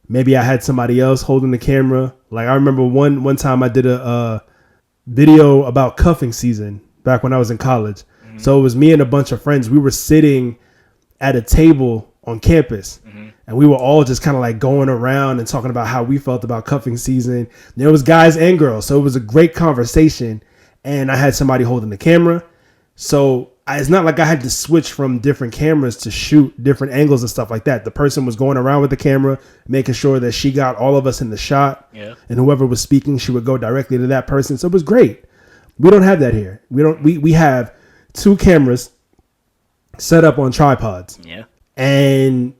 Maybe I had somebody else holding the camera. Like I remember one time I did a video about cuffing season back when I was in college. So it was me and a bunch of friends. We were sitting at a table on campus. And we were all just kind of like going around and talking about how we felt about cuffing season. There was guys and girls. So it was a great conversation. And I had somebody holding the camera. So it's not like I had to switch from different cameras to shoot different angles and stuff like that. The person was going around with the camera, making sure that she got all of us in the shot. Yeah. And whoever was speaking, she would go directly to that person. So it was great. We don't have that here. We have two cameras set up on tripods. Yeah. And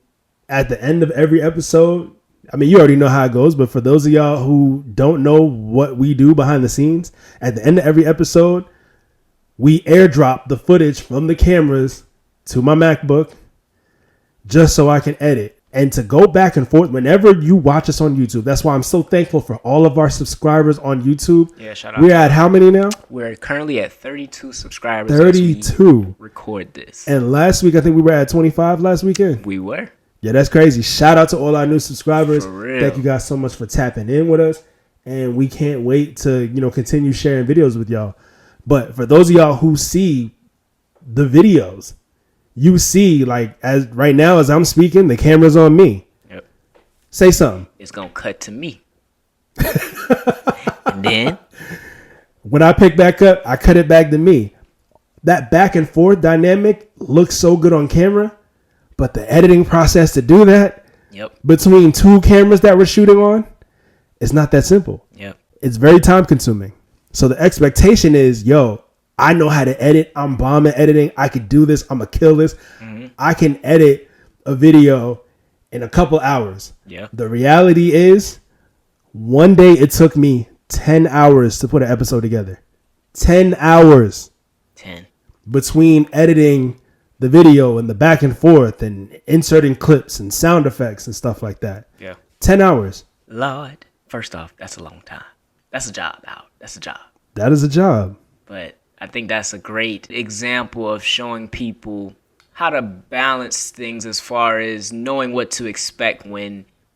at the end of every episode, I mean, you already know how it goes, but for those of y'all who don't know what we do behind the scenes, at the end of every episode, we airdrop the footage from the cameras to my MacBook just so I can edit. And to go back and forth whenever you watch us on YouTube. That's why I'm so thankful for all of our subscribers on YouTube. Yeah, shout out. We're at how many now? We're currently at 32 subscribers. 32. Record this. And last week, I think we were at 25 last weekend. We were. Yeah, that's crazy. Shout out to all our new subscribers. For real. Thank you guys so much for tapping in with us. And we can't wait to, continue sharing videos with y'all. But for those of y'all who see the videos, you see, like, as right now as I'm speaking, the camera's on me. Yep. Say something. It's going to cut to me. And then when I pick back up, I cut it back to me. That back and forth dynamic looks so good on camera. But the editing process to do that between two cameras that we're shooting on, it's not that simple. Yep. It's very time consuming. So the expectation is, yo, I know how to edit. I'm bomb at editing. I could do this. I'm going to kill this. I can edit a video in a couple hours. Yeah. The reality is, one day it took me 10 hours to put an episode together. 10 hours. 10. Between editing the video and the back and forth and inserting clips and sound effects and stuff like that. Yeah. 10 hours. Lord, first off, that's a long time. That's a job out. That's a job. That is a job. But I think that's a great example of showing people how to balance things as far as knowing what to expect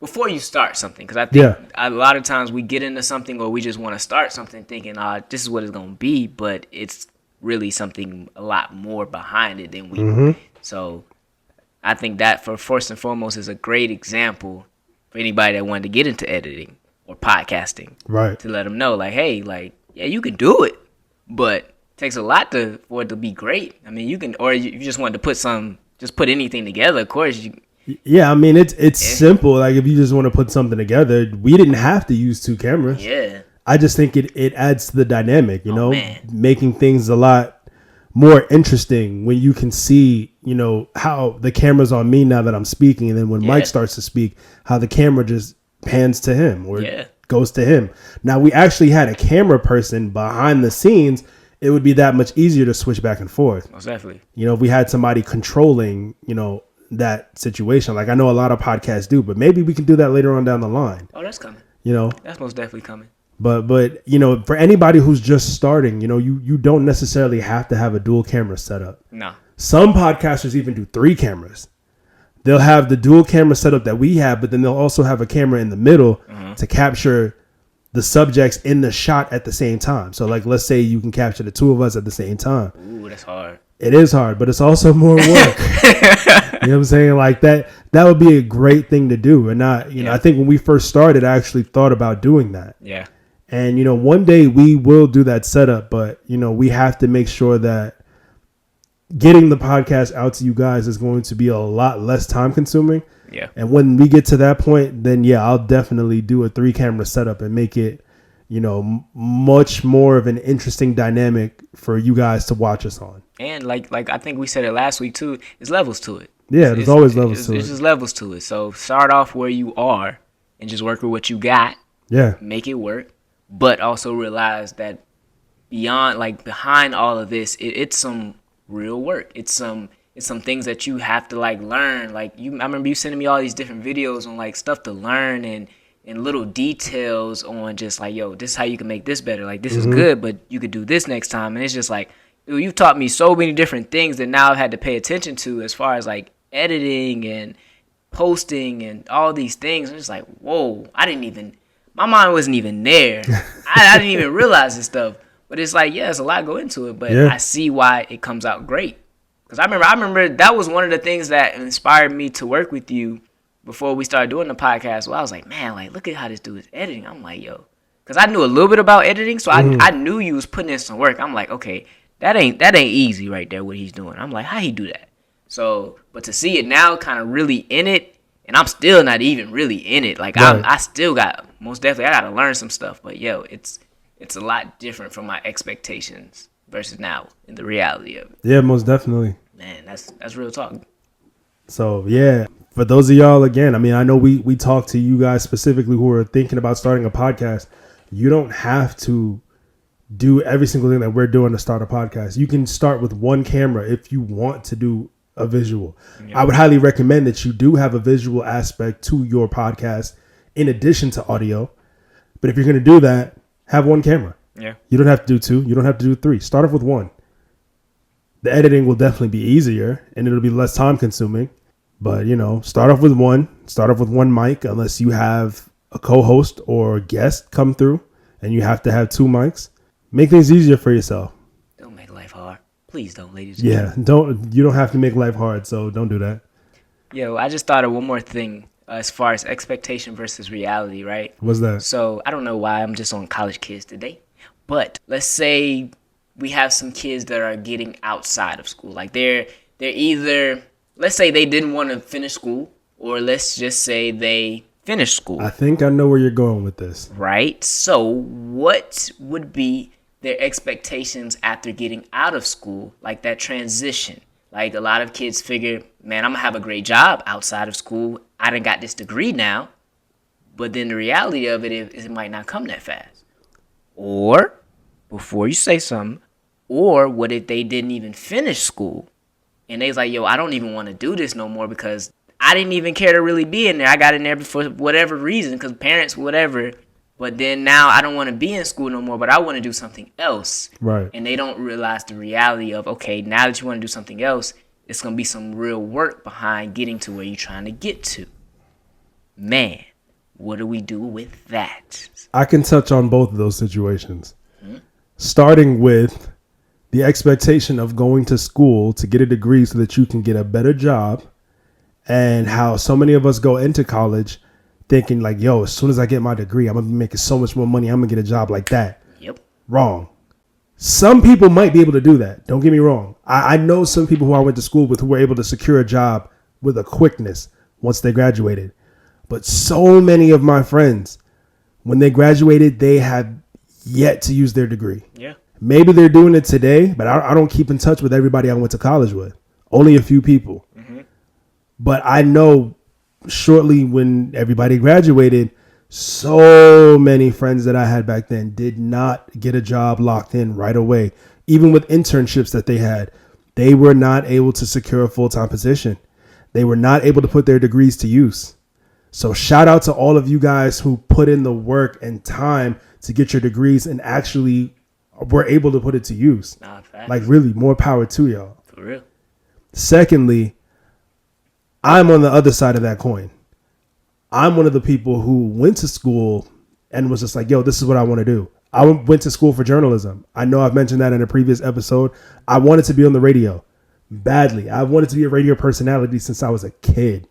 before you start something. Because I think a lot of times we get into something or we just want to start something thinking, this is what it's going to be, but it's really something a lot more behind it than we So I think that for first and foremost is a great example for anybody that wanted to get into editing or podcasting. Right. To let them know, like, hey, like, yeah, you can do it, but it takes a lot for it to be great. I mean, you can, or you just want to put anything together, of course. Yeah, I mean, it's simple. Like, if you just want to put something together, we didn't have to use 2 cameras. Yeah. I just think it adds to the dynamic, making things a lot more interesting when you can see, how the camera's on me now that I'm speaking. And then when Mike starts to speak, how the camera just pans to him or goes to him. Now, we actually had a camera person behind the scenes. It would be that much easier to switch back and forth. Most definitely. If we had somebody controlling, that situation. Like, I know a lot of podcasts do, but maybe we can do that later on down the line. Oh, that's coming. That's most definitely coming. But for anybody who's just starting, you don't necessarily have to have a dual camera setup. No. Some podcasters even do 3 cameras. They'll have the dual camera setup that we have, but then they'll also have a camera in the middle to capture the subjects in the shot at the same time. So, like, let's say you can capture the 2 of us at the same time. Ooh, that's hard. It is hard, but it's also more work. You know what I'm saying? Like, that would be a great thing to do. And I think when we first started, I actually thought about doing that. Yeah. And, one day we will do that setup, but, we have to make sure that getting the podcast out to you guys is going to be a lot less time consuming. Yeah. And when we get to that point, then I'll definitely do a 3 camera setup and make it, much more of an interesting dynamic for you guys to watch us on. And like I think we said it last week too, there's levels to it. Yeah, there's always levels to it. There's just levels to it. So start off where you are and just work with what you got. Yeah. Make it work. But also realize that behind all of this, it's some real work. It's some things that you have to learn. I remember you sending me all these different videos on stuff to learn and little details on just this is how you can make this better. Like, this is good, but you could do this next time. And it's just dude, you've taught me so many different things that now I've had to pay attention to as far as editing and posting and all these things. I'm just whoa, my mind wasn't even there. I didn't even realize this stuff. But it's there's a lot go into it, but I see why it comes out great. Because I remember that was one of the things that inspired me to work with you before we started doing the podcast. Well, I was like, man, look at how this dude is editing. I'm like, yo. Because I knew a little bit about editing, so I knew you was putting in some work. I'm like, okay, that ain't easy right there, what he's doing. I'm like, how he do that? So, but to see it now kind of really in it, and I'm still not even really in it. I still got, most definitely, I got to learn some stuff. But, it's a lot different from my expectations versus now in the reality of it. Yeah, most definitely. Man, that's real talk. So, for those of y'all, again, I mean, I know we talk to you guys specifically who are thinking about starting a podcast. You don't have to do every single thing that we're doing to start a podcast. You can start with 1 camera if you want to do a visual. Yeah. I would highly recommend that you do have a visual aspect to your podcast in addition to audio. But if you're going to do that, have 1 camera. Yeah. You don't have to do 2. You don't have to do 3. Start off with 1. The editing will definitely be easier and it'll be less time consuming. But, start off with 1. Start off with 1 mic unless you have a co-host or a guest come through and you have to have 2 mics. Make things easier for yourself. Don't make life hard. Please don't, ladies and gentlemen. You don't have to make life hard, so don't do that. Yo, I just thought of one more thing as far as expectation versus reality, right? What's that? So I don't know why I'm just on college kids today, but let's say we have some kids that are getting outside of school. They're either, let's say they didn't want to finish school, or let's just say they finished school. I think I know where you're going with this. Right? So what would be their expectations after getting out of school, that transition? A lot of kids figure, man, I'm going to have a great job outside of school. I done got this degree now. But then the reality of it is it might not come that fast. Or, before you say something, or what if they didn't even finish school? And they's like, yo, I don't even want to do this no more because I didn't even care to really be in there. I got in there for whatever reason, because parents, whatever. But then now I don't want to be in school no more, but I want to do something else. Right. And they don't realize the reality of, okay, now that you want to do something else, it's going to be some real work behind getting to where you're trying to get to. Man, what do we do with that? I can touch on both of those situations. Starting with the expectation of going to school to get a degree so that you can get a better job, and how so many of us go into college thinking like, yo, as soon as I get my degree, I'm going to be making so much more money. I'm going to get a job like that. Yep. Wrong. Some people might be able to do that. Don't get me wrong. I know some people who I went to school with who were able to secure a job with a quickness once they graduated. But so many of my friends, when they graduated, they have yet to use their degree. Yeah. Maybe they're doing it today, but I don't keep in touch with everybody I went to college with. Only a few people. But I know shortly when everybody graduated, so many friends that I had back then did not get a job locked in right away. Even with internships that they had, they were not able to secure a full-time position. They were not able to put their degrees to use. So shout out to all of you guys who put in the work and time to get your degrees and actually were able to put it to use. Nah, facts. Like really, more power to y'all. For real. Secondly, I'm on the other side of that coin. I'm one of the people who went to school and was just like, yo, this is what I want to do. I went to school for journalism. I know I've mentioned that in a previous episode. I wanted to be on the radio badly. I wanted to be a radio personality since I was a kid.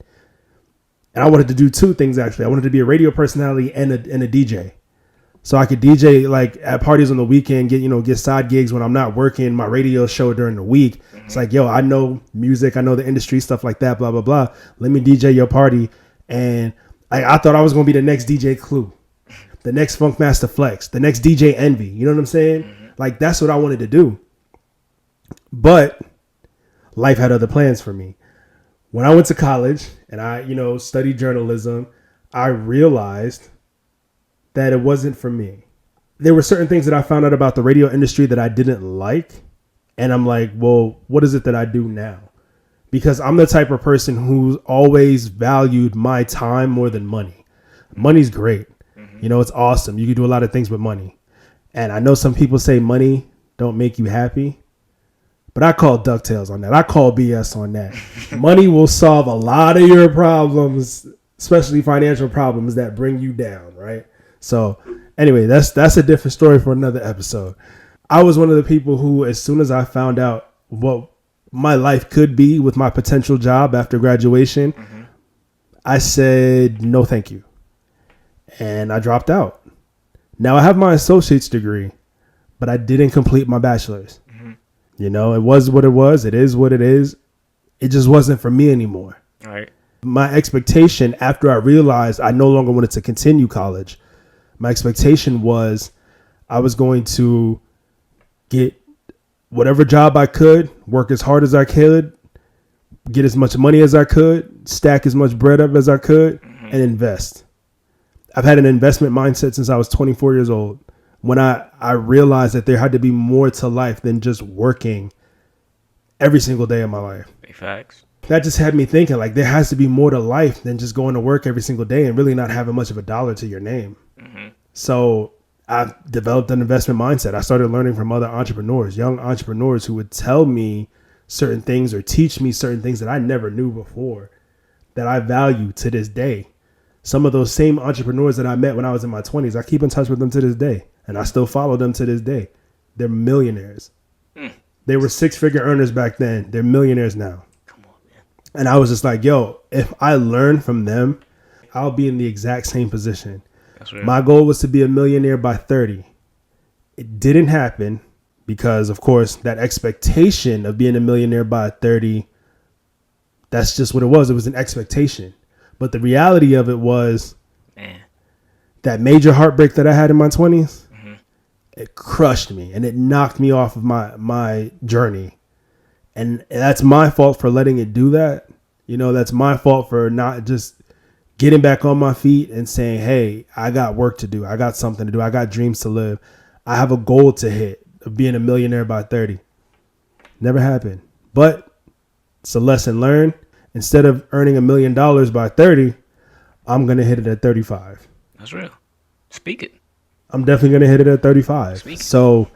And I wanted to do two things, actually. I wanted to be a radio personality and a DJ. So I could DJ like at parties on the weekend, get side gigs when I'm not working my radio show during the week. It's like, yo, I know music. I know the industry, stuff like that, blah, blah, blah. Let me DJ your party. And I thought I was going to be the next DJ Clue, the next Funkmaster Flex, the next DJ Envy. You know what I'm saying? Like, that's what I wanted to do. But life had other plans for me. When I went to college and I, studied journalism, I realized that it wasn't for me. There were certain things that I found out about the radio industry that I didn't like. And I'm like, well, what is it that I do now? Because I'm the type of person who's always valued my time more than money. Money's great. It's awesome. You can do a lot of things with money. And I know some people say money don't make you happy. But I call DuckTales on that. I call BS on that. Money will solve a lot of your problems, especially financial problems that bring you down, right? So anyway, that's a different story for another episode. I was one of the people who, as soon as I found out what my life could be with my potential job after graduation, I said, no, thank you. And I dropped out. Now I have my associate's degree, but I didn't complete my bachelor's. It was what it was. It is what it is. It just wasn't for me anymore. All right. My expectation after I realized I no longer wanted to continue college, my expectation was I was going to get whatever job I could, work as hard as I could, get as much money as I could, stack as much bread up as I could, and invest. I've had an investment mindset since I was 24 years old. When I realized that there had to be more to life than just working every single day of my life. Big facts. That just had me thinking, like, there has to be more to life than just going to work every single day and really not having much of a dollar to your name. So I developed an investment mindset. I started learning from other entrepreneurs, young entrepreneurs who would tell me certain things or teach me certain things that I never knew before that I value to this day. Some of those same entrepreneurs that I met when I was in my 20s, I keep in touch with them to this day. And I still follow them to this day. They're millionaires. They were six-figure earners back then. They're millionaires now. Come on, man. And I was just like, yo, if I learn from them, I'll be in the exact same position. That's right. My goal was to be a millionaire by 30. It didn't happen because, of course, that expectation of being a millionaire by 30, that's just what it was. It was an expectation. But the reality of it was, Man. that major heartbreak that I had in my 20s, it crushed me and it knocked me off of my journey. And that's my fault for letting it do that. That's my fault for not just getting back on my feet and saying, hey, I got work to do. I got something to do. I got dreams to live. I have a goal to hit of being a millionaire by 30. Never happened. But it's a lesson learned. instead of earning $1 million by 30, I'm going to hit it at 35. That's real. Speak it. I'm definitely going to hit it at 35. Speak it. So,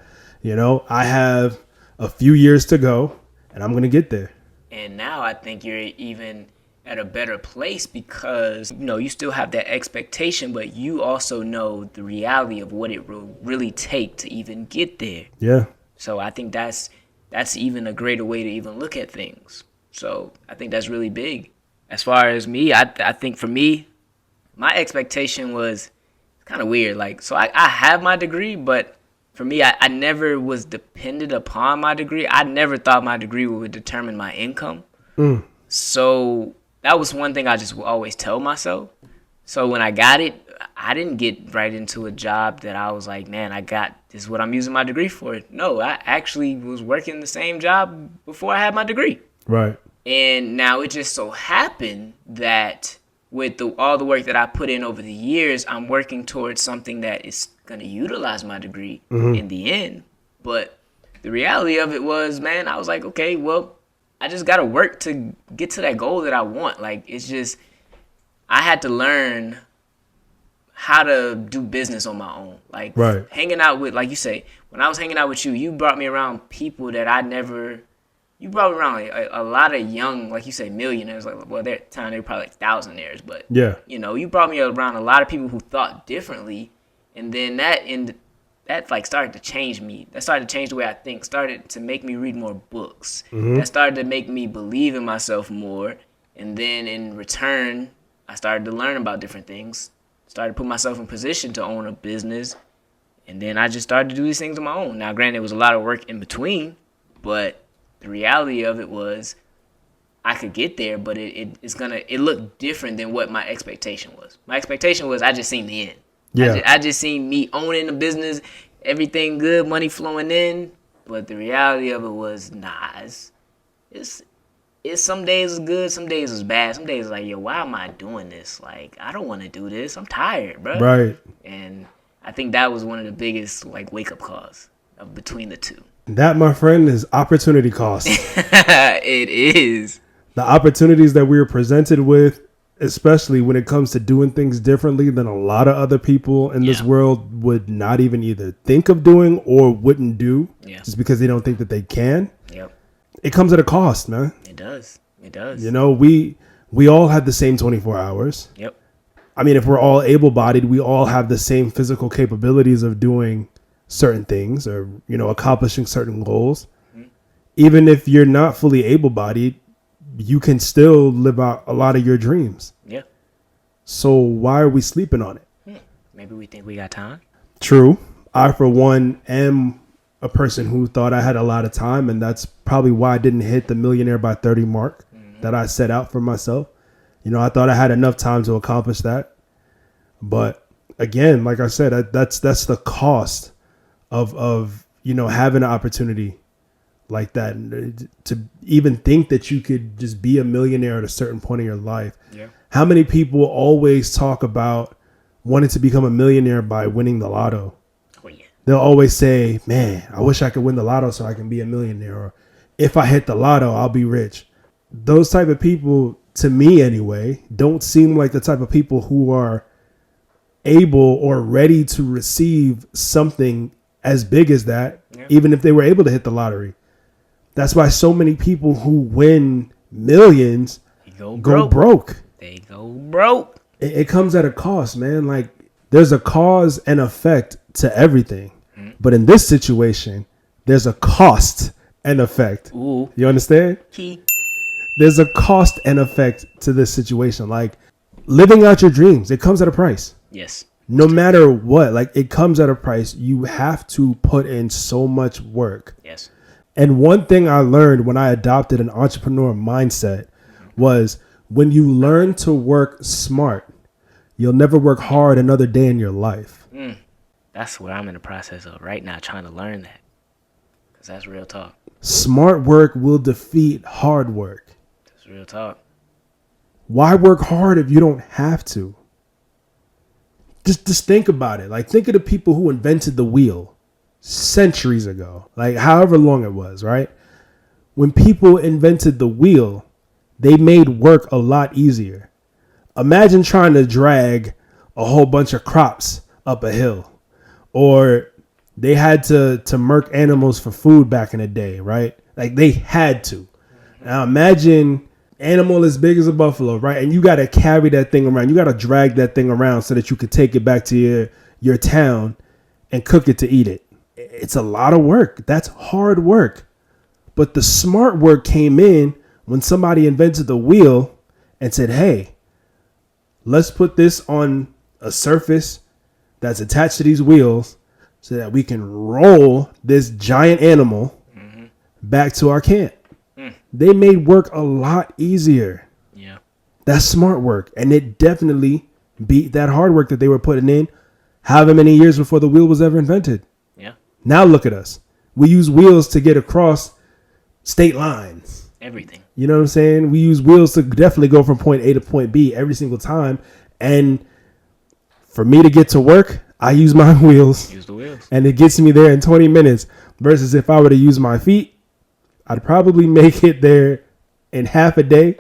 I have a few years to go, and I'm going to get there. And now I think you're even at a better place because, you still have that expectation, but you also know the reality of what it will really take to even get there. Yeah. So I think that's even a greater way to even look at things. So I think that's really big. As far as me, I think for me, my expectation was kind of weird. Like, so I have my degree, but for me, I never was dependent upon my degree. I never thought my degree would determine my income. So that was one thing I just would always tell myself. So when I got it, I didn't get right into a job that I was like, man, this is what I'm using my degree for. No, I actually was working the same job before I had my degree. Right. And now it just so happened that with all the work that I put in over the years, I'm working towards something that is going to utilize my degree in the end. But the reality of it was, man, I was like, okay, well, I just got to work to get to that goal that I want. Like, it's just, I had to learn how to do business on my own. Like, hanging out with, like you say, when I was hanging out with you, you brought me around people that you brought me around like a lot of young, like you say, millionaires. Like, well, at the time, they were probably like thousandaires. But, you brought me around a lot of people who thought differently. And then that like started to change me. That started to change the way I think. Started to make me read more books. That started to make me believe in myself more. And then in return, I started to learn about different things. Started to put myself in position to own a business. And then I just started to do these things on my own. Now, granted, it was a lot of work in between, but the reality of it was I could get there, but it looked different than what my expectation was. My expectation was I just seen the end. Yeah. I just seen me owning the business, everything good, money flowing in. But the reality of it was, it's some days is good, some days is bad. Some days like, yo, why am I doing this? Like, I don't want to do this. I'm tired, bro. Right. And I think that was one of the biggest like wake up calls of between the two. That, my friend, is opportunity cost. It is. The opportunities that we were presented with, especially when it comes to doing things differently than a lot of other people in this world would not even either think of doing or wouldn't do just because they don't think that they can. Yep. It comes at a cost, man. It does. It does. We all have the same 24 hours. Yep. I mean, if we're all able-bodied, we all have the same physical capabilities of doing certain things or, accomplishing certain goals. Even if you're not fully able-bodied, you can still live out a lot of your dreams. Yeah. So why are we sleeping on it? Maybe we think we got time. True. I, for one, am a person who thought I had a lot of time, and that's probably why I didn't hit the millionaire by 30 mark that I set out for myself. I thought I had enough time to accomplish that. But again, like I said, that's the cost of having an opportunity like that, to even think that you could just be a millionaire at a certain point in your life. Yeah. How many people always talk about wanting to become a millionaire by winning the lotto? Oh, yeah. They'll always say, man, I wish I could win the lotto so I can be a millionaire. Or if I hit the lotto, I'll be rich. Those type of people, to me anyway, don't seem like the type of people who are able or ready to receive something as big as that, even if they were able to hit the lottery. That's why so many people who win millions go broke. They go broke. It comes at a cost, man. Like, there's a cause and effect to everything. But in this situation, there's a cost and effect. Ooh. You understand? Key. There's a cost and effect to this situation. Like, living out your dreams, it comes at a price. Yes. No matter what, like, it comes at a price. You have to put in so much work. Yes. And one thing I learned when I adopted an entrepreneur mindset was when you learn to work smart, you'll never work hard another day in your life. That's what I'm in the process of right now, trying to learn that. Because that's real talk. Smart work will defeat hard work. That's real talk. Why work hard if you don't have to? Just think about it. Like, think of the people who invented the wheel centuries ago, like however long it was, right? When people invented the wheel, they made work a lot easier. Imagine trying to drag a whole bunch of crops up a hill, or they had to murk animals for food back in the day, right? Like they had to. Now imagine animal as big as a buffalo, right? And you got to carry that thing around. You got to drag that thing around so that you could take it back to your town and cook it to eat it. It's a lot of work. That's hard work. But the smart work came in when somebody invented the wheel and said, hey, let's put this on a surface that's attached to these wheels so that we can roll this giant animal back to our camp. They made work a lot easier. Yeah. That's smart work. And it definitely beat that hard work that they were putting in however many years before the wheel was ever invented. Yeah. Now look at us. We use wheels to get across state lines. Everything. You know what I'm saying? We use wheels to definitely go from point A to point B every single time. And for me to get to work, I use my wheels. Use the wheels. And it gets me there in 20 minutes. Versus if I were to use my feet, I'd probably make it there in half a day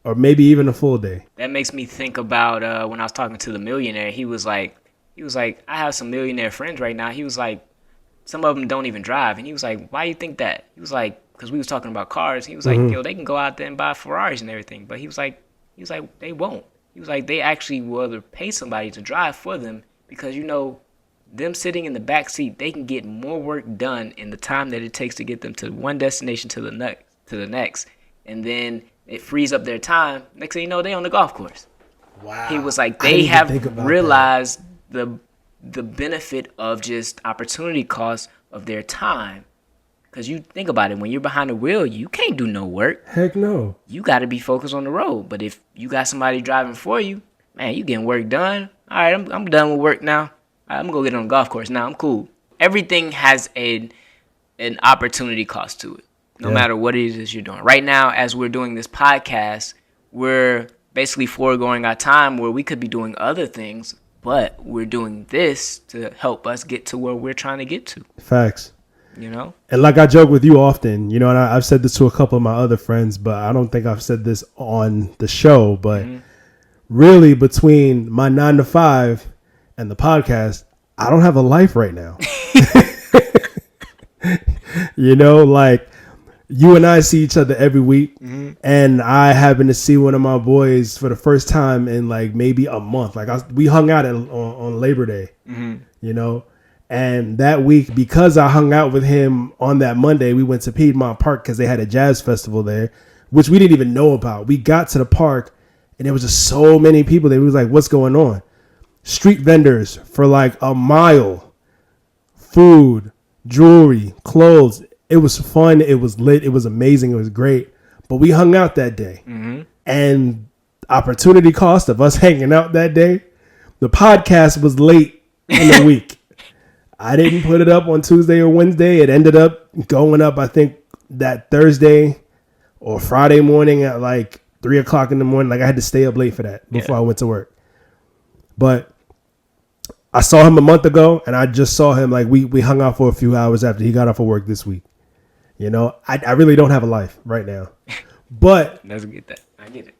or maybe even a full day. That makes me think about when I was talking to the millionaire. He was like, I have some millionaire friends right now. He was like, some of them don't even drive. And he was like, why do you think that? He was like, because we was talking about cars. He was like, yo, they can go out there and buy Ferraris and everything. But he was like, they won't. He was like, they actually will rather pay somebody to drive for them because, you know, them sitting in the back seat, they can get more work done in the time that it takes to get them to one destination to the next. And then it frees up their time. Next thing you know, they on the golf course. Wow. He was like, they have realized the benefit of just opportunity cost of their time. Because you think about it, when you're behind the wheel, you can't do no work. Heck no. You got to be focused on the road. But if you got somebody driving for you, man, you getting work done. All right, I'm done with work now. All right, I'm going to go get on the golf course now. I'm cool. Everything has an opportunity cost to it, no matter what it is you're doing. Right now, as we're doing this podcast, we're basically foregoing our time where we could be doing other things, but we're doing this to help us get to where we're trying to get to. Facts. You know? And like I joke with you often, you know, and I've said this to a couple of my other friends, but I don't think I've said this on the show, but really between my 9 to 5 and the podcast, I don't have a life right now. You know, like you and I see each other every week, and I happen to see one of my boys for the first time in like maybe a month. Like we hung out on Labor Day, you know, and that week, because I hung out with him on that Monday, we went to Piedmont Park because they had a jazz festival there, which we didn't even know about. We got to the park and there was just so many people there. We was like, what's going on? Street vendors for like a mile, food, jewelry, clothes. It was fun. It was lit. It was amazing. It was great. But we hung out that day. And opportunity cost of us hanging out that day, the podcast was late in the week. I didn't put it up on Tuesday or Wednesday. It ended up going up, I think, that Thursday or Friday morning at like 3 o'clock in the morning. Like I had to stay up late for that before I went to work. But I saw him a month ago, and I just saw him like we hung out for a few hours after he got off of work this week. You know, I really don't have a life right now, but Let's get that. I get it.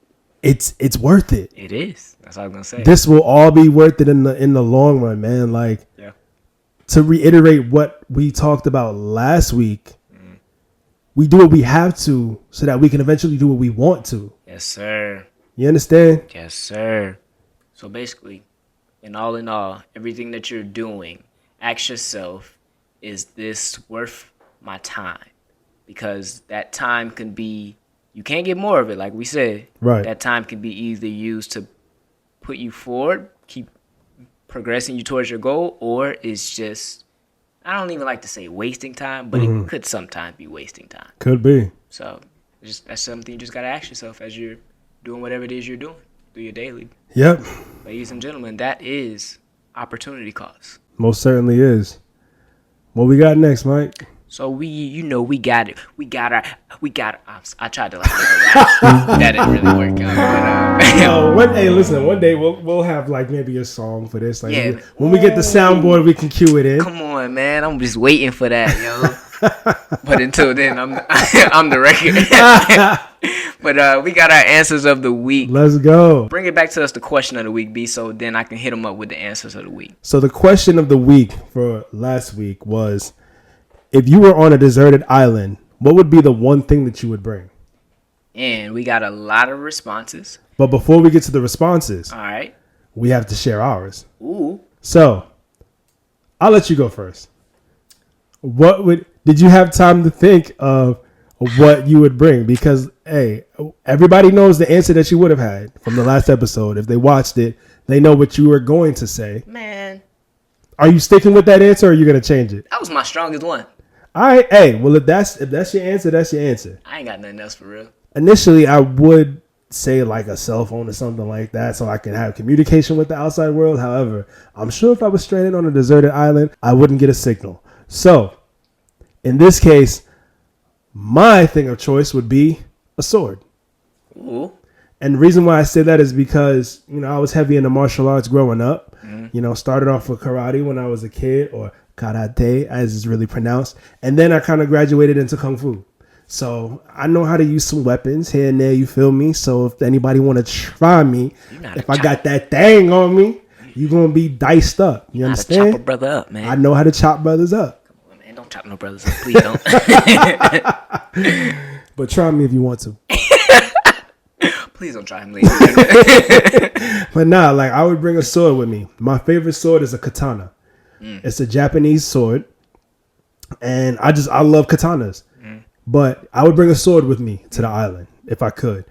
It's worth it. It is. That's what I was gonna say. This will all be worth it in the long run, man. Like to reiterate what we talked about last week, we do what we have to so that we can eventually do what we want to. Yes, sir. You understand? Yes, sir. So basically, in all, everything that you're doing, ask yourself, is this worth my time? Because that time can be, you can't get more of it, like we said. Right. That time can be either used to put you forward, keep progressing you towards your goal, or it's just, I don't even like to say wasting time, but it could sometimes be wasting time. Could be. So that's something you just got to ask yourself as you're doing whatever it is you're doing through your daily. Yep. Ladies and gentlemen, that is opportunity cost. Most certainly is. What we got next, Mike? So we got it. We got I tried to like make a rap. That didn't really work out. Listen, one day we'll have like maybe a song for this. Like Yeah. when we get the soundboard, we can cue it in. Come on, man. I'm just waiting for that, yo. But until then, I'm the record. But we got our answers of the week. Let's go. Bring it back to us, the question of the week, B, so then I can hit them up with the answers of the week. So the question of the week for last week was, if you were on a deserted island, what would be the one thing that you would bring? And we got a lot of responses. But before we get to the responses, All right. we have to share ours. Ooh. So I'll let you go first. Did you have time to think of what you would bring? Because, hey, everybody knows the answer that you would have had from the last episode. If they watched it, they know what you were going to say. Man. Are you sticking with that answer, or are you going to change it? That was my strongest one. All right. Hey, well, if that's your answer, that's your answer. I ain't got nothing else for real. Initially, I would say like a cell phone or something like that so I can have communication with the outside world. However, I'm sure if I was stranded on a deserted island, I wouldn't get a signal. So, in this case, my thing of choice would be a sword. Ooh. And the reason why I say that is because, I was heavy into martial arts growing up. Started off with karate when I was a kid, or karate as it's really pronounced. And then I kind of graduated into kung fu. So I know how to use some weapons here and there, you feel me? So if anybody want to try me, if I got that thing on me, you're going to be diced up. You understand? Chop a brother up, man. I know how to chop brothers up. Come on, man. Don't chop no brothers up. Please don't. But try me if you want to. Please don't try him later. But nah, like I would bring a sword with me. My favorite sword is a katana. It's a Japanese sword. And I love katanas. But I would bring a sword with me to the island if I could.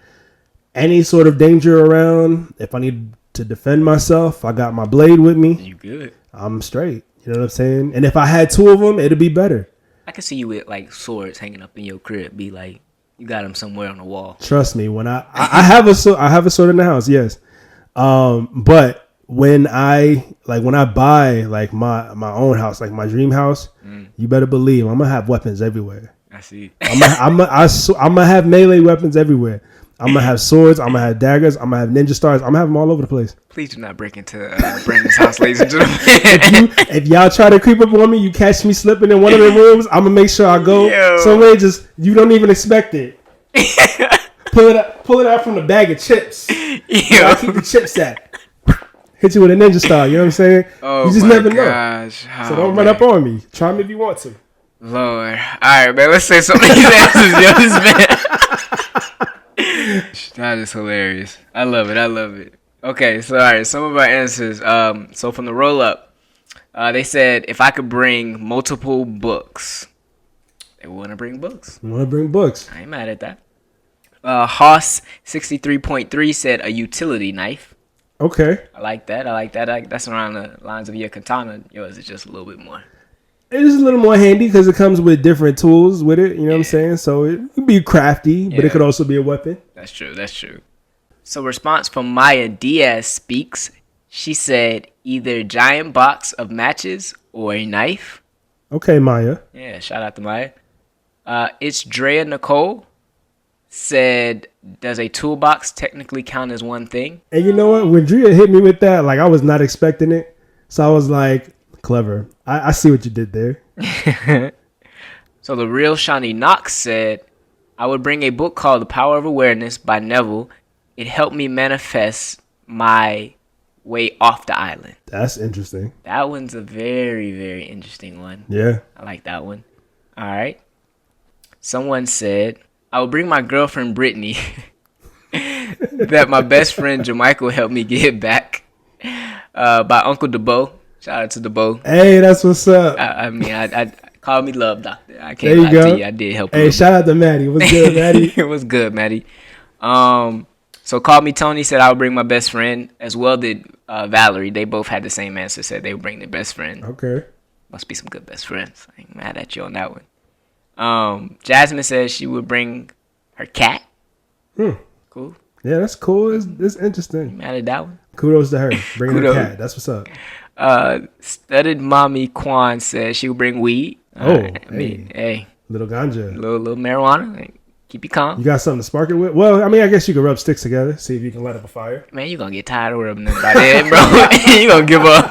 Any sort of danger around, if I need to defend myself, I got my blade with me. You good? I'm straight. You know what I'm saying? And if I had two of them, it'd be better. I can see you with like swords hanging up in your crib. Be like, you got them somewhere on the wall. Trust me, when I have a sword in the house, yes. But when I buy like my own house, like my dream house, you better believe I'm gonna have weapons everywhere. I see. I'm gonna have melee weapons everywhere. I'm gonna have swords. I'm gonna have daggers. I'm gonna have ninja stars. I'm gonna have them all over the place. Please do not break into Brandon's house, ladies and gentlemen. if y'all try to creep up on me, you catch me slipping in one of the rooms, I'm gonna make sure I go somewhere just you don't even expect it. Pull it out from the bag of chips. Where I keep the chips at. Hit you with a ninja star. You know what I'm saying? Oh, you just never know. Oh, so don't run up on me. Try me if you want to. Lord. All right, man. Let's say some of these answers, yo. This man. That is hilarious. I love it. Okay, so all right, some of our answers. So from the roll up, they said if I could bring multiple books, they want to bring books. I want to bring books. I ain't mad at that. Hoss 63.3 said a utility knife. Okay. I like that. That's around the lines of your katana. Yours is just a little bit more. It is a little more handy because it comes with different tools with it. You know what I'm saying? So it could be crafty, but it could also be a weapon. That's true. So response from Maya Diaz speaks. She said either giant box of matches or a knife. Okay, Maya. Yeah, shout out to Maya. It's Drea Nicole said, does a toolbox technically count as one thing? And you know what? When Drea hit me with that, like I was not expecting it. So I was like, clever. I see what you did there. So the real Shawnee Knox said, I would bring a book called The Power of Awareness by Neville. It helped me manifest my way off the island. That's interesting. That one's a very, very interesting one. Yeah. I like that one. All right. Someone said, I will bring my girlfriend Brittany that my best friend Jamichael helped me get back by Uncle DeBo. Shout out to DeBo. Hey, that's what's up. I call me love doctor. I there can't you lie go. to you. I did help. Hey, shout out to Maddie. What's good, Maddie? It was good, Maddie. So Call Me Tony said I would bring my best friend, as well did Valerie. They both had the same answer, said they would bring their best friend. Okay. Must be some good best friends. I ain't mad at you on that one. Jasmine says she would bring her cat. Cool. Yeah, that's cool. It's interesting. Mad at that one. Kudos to her. Bringing her cat. That's what's up. Studded Mommy Kwan says she would bring weed. Hey. Little ganja. Little marijuana. Like, keep you calm. You got something to spark it with? Well, I mean, I guess you could rub sticks together, see if you can light up a fire. Man, you gonna get tired of rubbing them by then, bro. You gonna give up.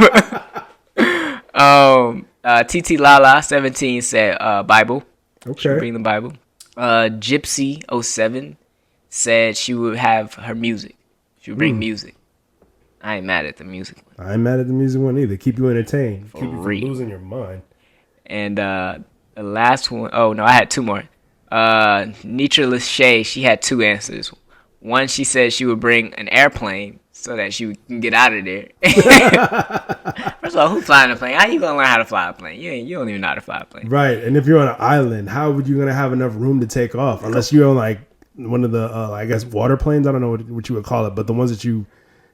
TT Lala 17 said Bible. Okay. Bring the Bible. Gypsy 07 said she would have her music. She would bring music. I ain't mad at the music one. I ain't mad at the music one either. Keep you entertained. For Keep you from real. losing your mind. And the last one, oh no, I had two more. Nitra Lachey, she had two answers. One, she said she would bring an airplane so that she can get out of there. First of all, who's flying a plane? How you gonna learn how to fly a plane? You don't even know how to fly a plane. Right, and if you're on an island, how would you gonna have enough room to take off? Unless you're on like one of the, I guess, water planes. I don't know what you would call it, but the ones that you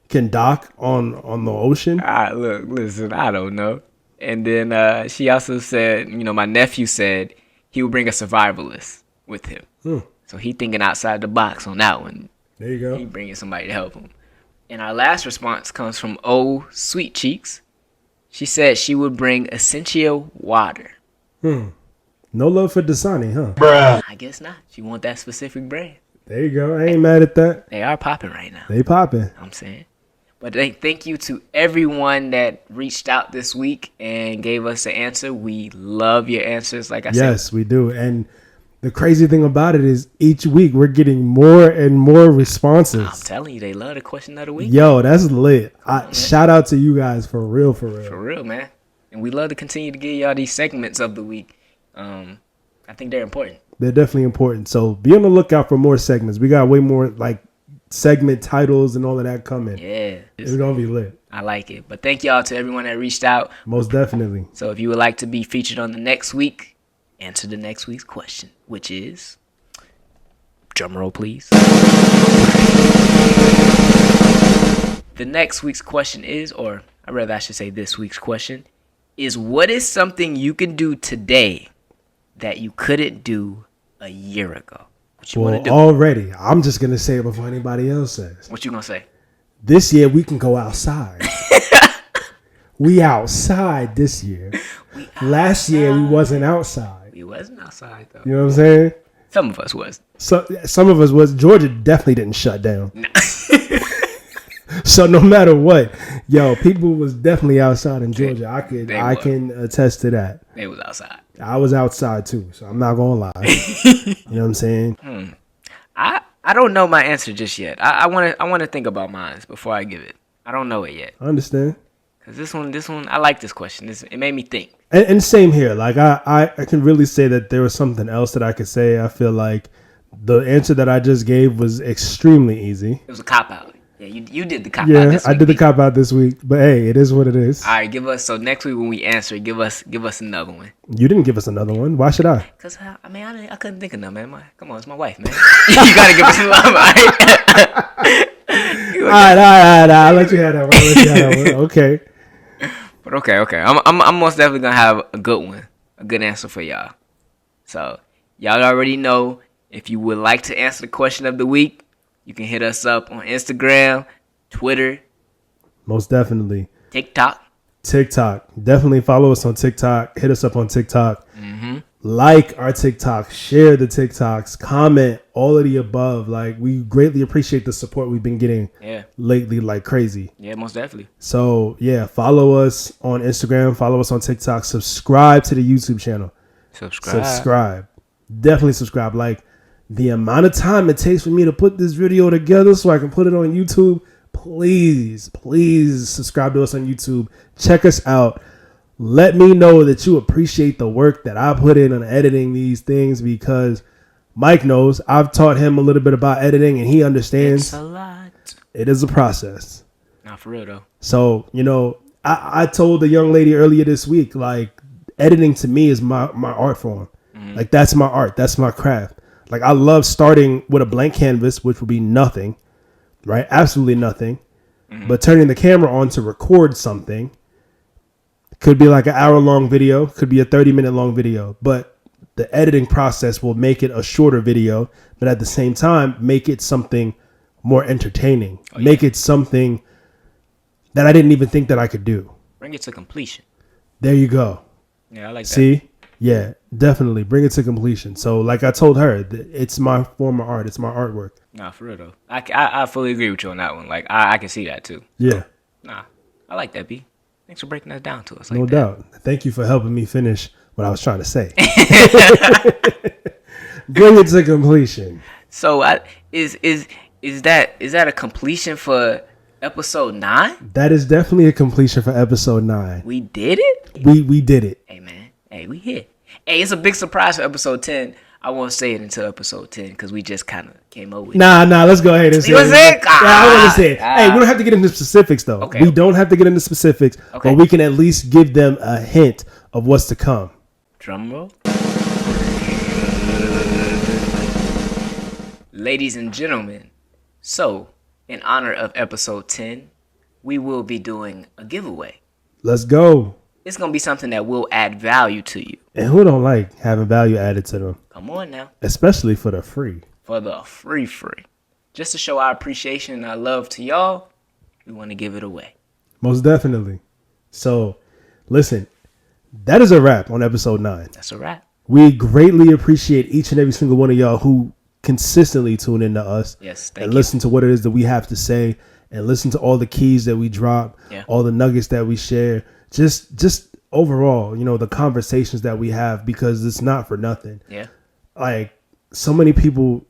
can dock on the ocean. Look, listen, I don't know. And then she also said, my nephew said he would bring a survivalist with him. So he thinking outside the box on that one. There you go. He bringing somebody to help him. And our last response comes from Oh Sweet Cheeks. She said she would bring essential water. No love for Dasani, huh? I guess not. She want that specific brand. There you go. I ain't mad at that. They are popping right now. They popping. I'm saying. But thank you to everyone that reached out this week and gave us an answer. We love your answers, like I said. Yes, we do. And the crazy thing about it is each week we're getting more and more responses. I'm telling you, they love the question of the week. Yo, that's lit. Shout out to you guys for real. For real, man. And we love to continue to give y'all these segments of the week. I think they're important. They're definitely important. So be on the lookout for more segments. We got way more like segment titles and all of that coming. Yeah. It's going to be lit. I like it. But thank y'all to everyone that reached out. Most definitely. So if you would like to be featured on the next week, answer the next week's question, which is, drum roll please. The next week's question is, or I should say this week's question, is what is something you can do today that you couldn't do a year ago? What you want to do? Already, I'm just going to say it before anybody else says. What you going to say? This year, we can go outside. We outside this year. Last year, we wasn't outside. We wasn't outside, though. You know what I'm saying? Some of us was. So, some of us was. Georgia definitely didn't shut down. No. So no matter what, yo, people was definitely outside in Georgia. I can attest to that. They was outside. I was outside too, so I'm not gonna lie. You know what I'm saying? I don't know my answer just yet. I want to think about mine before I give it. I don't know it yet. I understand. Cause this one, I like this question. It made me think. And same here. Like I can really say that there was something else that I could say. I feel like the answer that I just gave was extremely easy. It was a cop out. Yeah, you did the cop out. Yeah, this week, I did the cop out this week. But hey, it is what it is. All right, so next week when we answer, give us another one. You didn't give us another one. Why should I? Cause I couldn't think of none, man. Come on, it's my wife, man. You gotta give us some love, all right? All right. I'll let you have that one. Okay. But okay. I'm most definitely gonna have a good one, a good answer for y'all. So y'all already know if you would like to answer the question of the week, you can hit us up on Instagram, Twitter. Most definitely. TikTok. Definitely follow us on TikTok. Hit us up on TikTok. Mm-hmm. Like our TikTok. Share the TikToks. Comment. All of the above. Like, we greatly appreciate the support we've been getting lately like crazy. Yeah, most definitely. So, yeah, follow us on Instagram. Follow us on TikTok. Subscribe to the YouTube channel. Subscribe. Definitely subscribe. Like, the amount of time it takes for me to put this video together so I can put it on YouTube, please subscribe to us on YouTube. Check us out. Let me know that you appreciate the work that I put in on editing these things, because Mike knows I've taught him a little bit about editing and he understands. It's a lot. It is a process. Not for real, though. So, I told the young lady earlier this week, like, editing to me is my art form. Mm-hmm. Like, that's my art. That's my craft. Like, I love starting with a blank canvas, which would be nothing, right? Absolutely nothing. Mm-hmm. But turning the camera on to record something could be like an hour-long video, could be a 30-minute long video. But the editing process will make it a shorter video, but at the same time, make it something more entertaining. Make it something that I didn't even think that I could do. Bring it to completion. There you go. Yeah, I like that. See? Yeah, definitely. Bring it to completion. So, like I told her, it's my form of art. It's my artwork. Nah, for real, though. I fully agree with you on that one. Like, I can see that, too. Yeah. Nah, I like that, B. Thanks for breaking that down to us. No doubt. Thank you for helping me finish what I was trying to say. Bring it to completion. So is that a completion for episode 9? That is definitely a completion for episode 9. We did it? We did it. Hey, man. Hey, we hit. Hey, it's a big surprise for episode 10. I won't say it until episode 10 because we just kind of came over with it. Nah, let's go ahead and say You want to say it? Yeah, I want to say it. Hey, we don't have to get into specifics, though. Okay. We don't have to get into specifics, Okay. but we can at least give them a hint of what's to come. Drum roll. Ladies and gentlemen, so in honor of episode 10, we will be doing a giveaway. Let's go. It's going to be something that will add value to you. And who don't like having value added to them? Come on now. Especially for the free. For the free. Just to show our appreciation and our love to y'all, we want to give it away. Most definitely. So, listen, that is a wrap on episode 9. That's a wrap. We greatly appreciate each and every single one of y'all who consistently tune into us. Yes, thank and you. listen to what it is that we have to say and listen to all the keys that we drop, Yeah. all the nuggets that we share. Just overall, the conversations that we have, because it's not for nothing. Yeah. Like, so many people,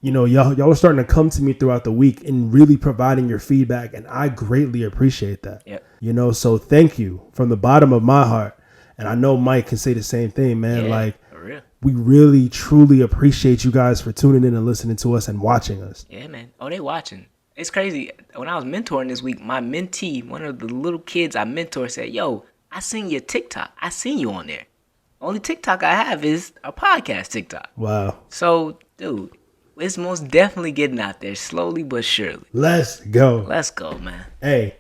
y'all are starting to come to me throughout the week and really providing your feedback, and I greatly appreciate that. Yep. So thank you from the bottom of my heart. And I know Mike can say the same thing, man. Yeah, like, for real. we really, truly appreciate you guys for tuning in and listening to us and watching us. Yeah, man. Oh, they watching. It's crazy. When I was mentoring this week, my mentee, one of the little kids I mentor, said, "Yo, I seen your TikTok. I seen you on there. Only TikTok I have is a podcast TikTok." Wow. So, dude, it's most definitely getting out there slowly but surely. Let's go. Let's go, man. Hey,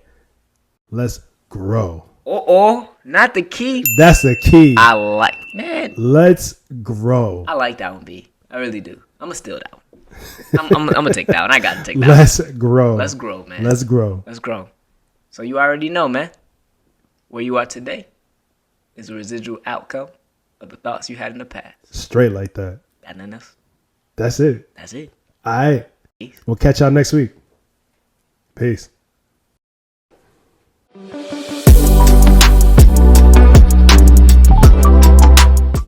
let's grow. Or not the key. That's the key. Man. Let's grow. I like that one, B. I really do. I'm gonna steal that one. I'm gonna take that one. I gotta take that Let's grow. one. Let's grow, man. Let's grow. Let's grow. So you already know, man. Where you are today is a residual outcome of the thoughts you had in the past. Straight like that. Got nothing else? That's it. That's it. All right. Peace. We'll catch y'all next week. Peace.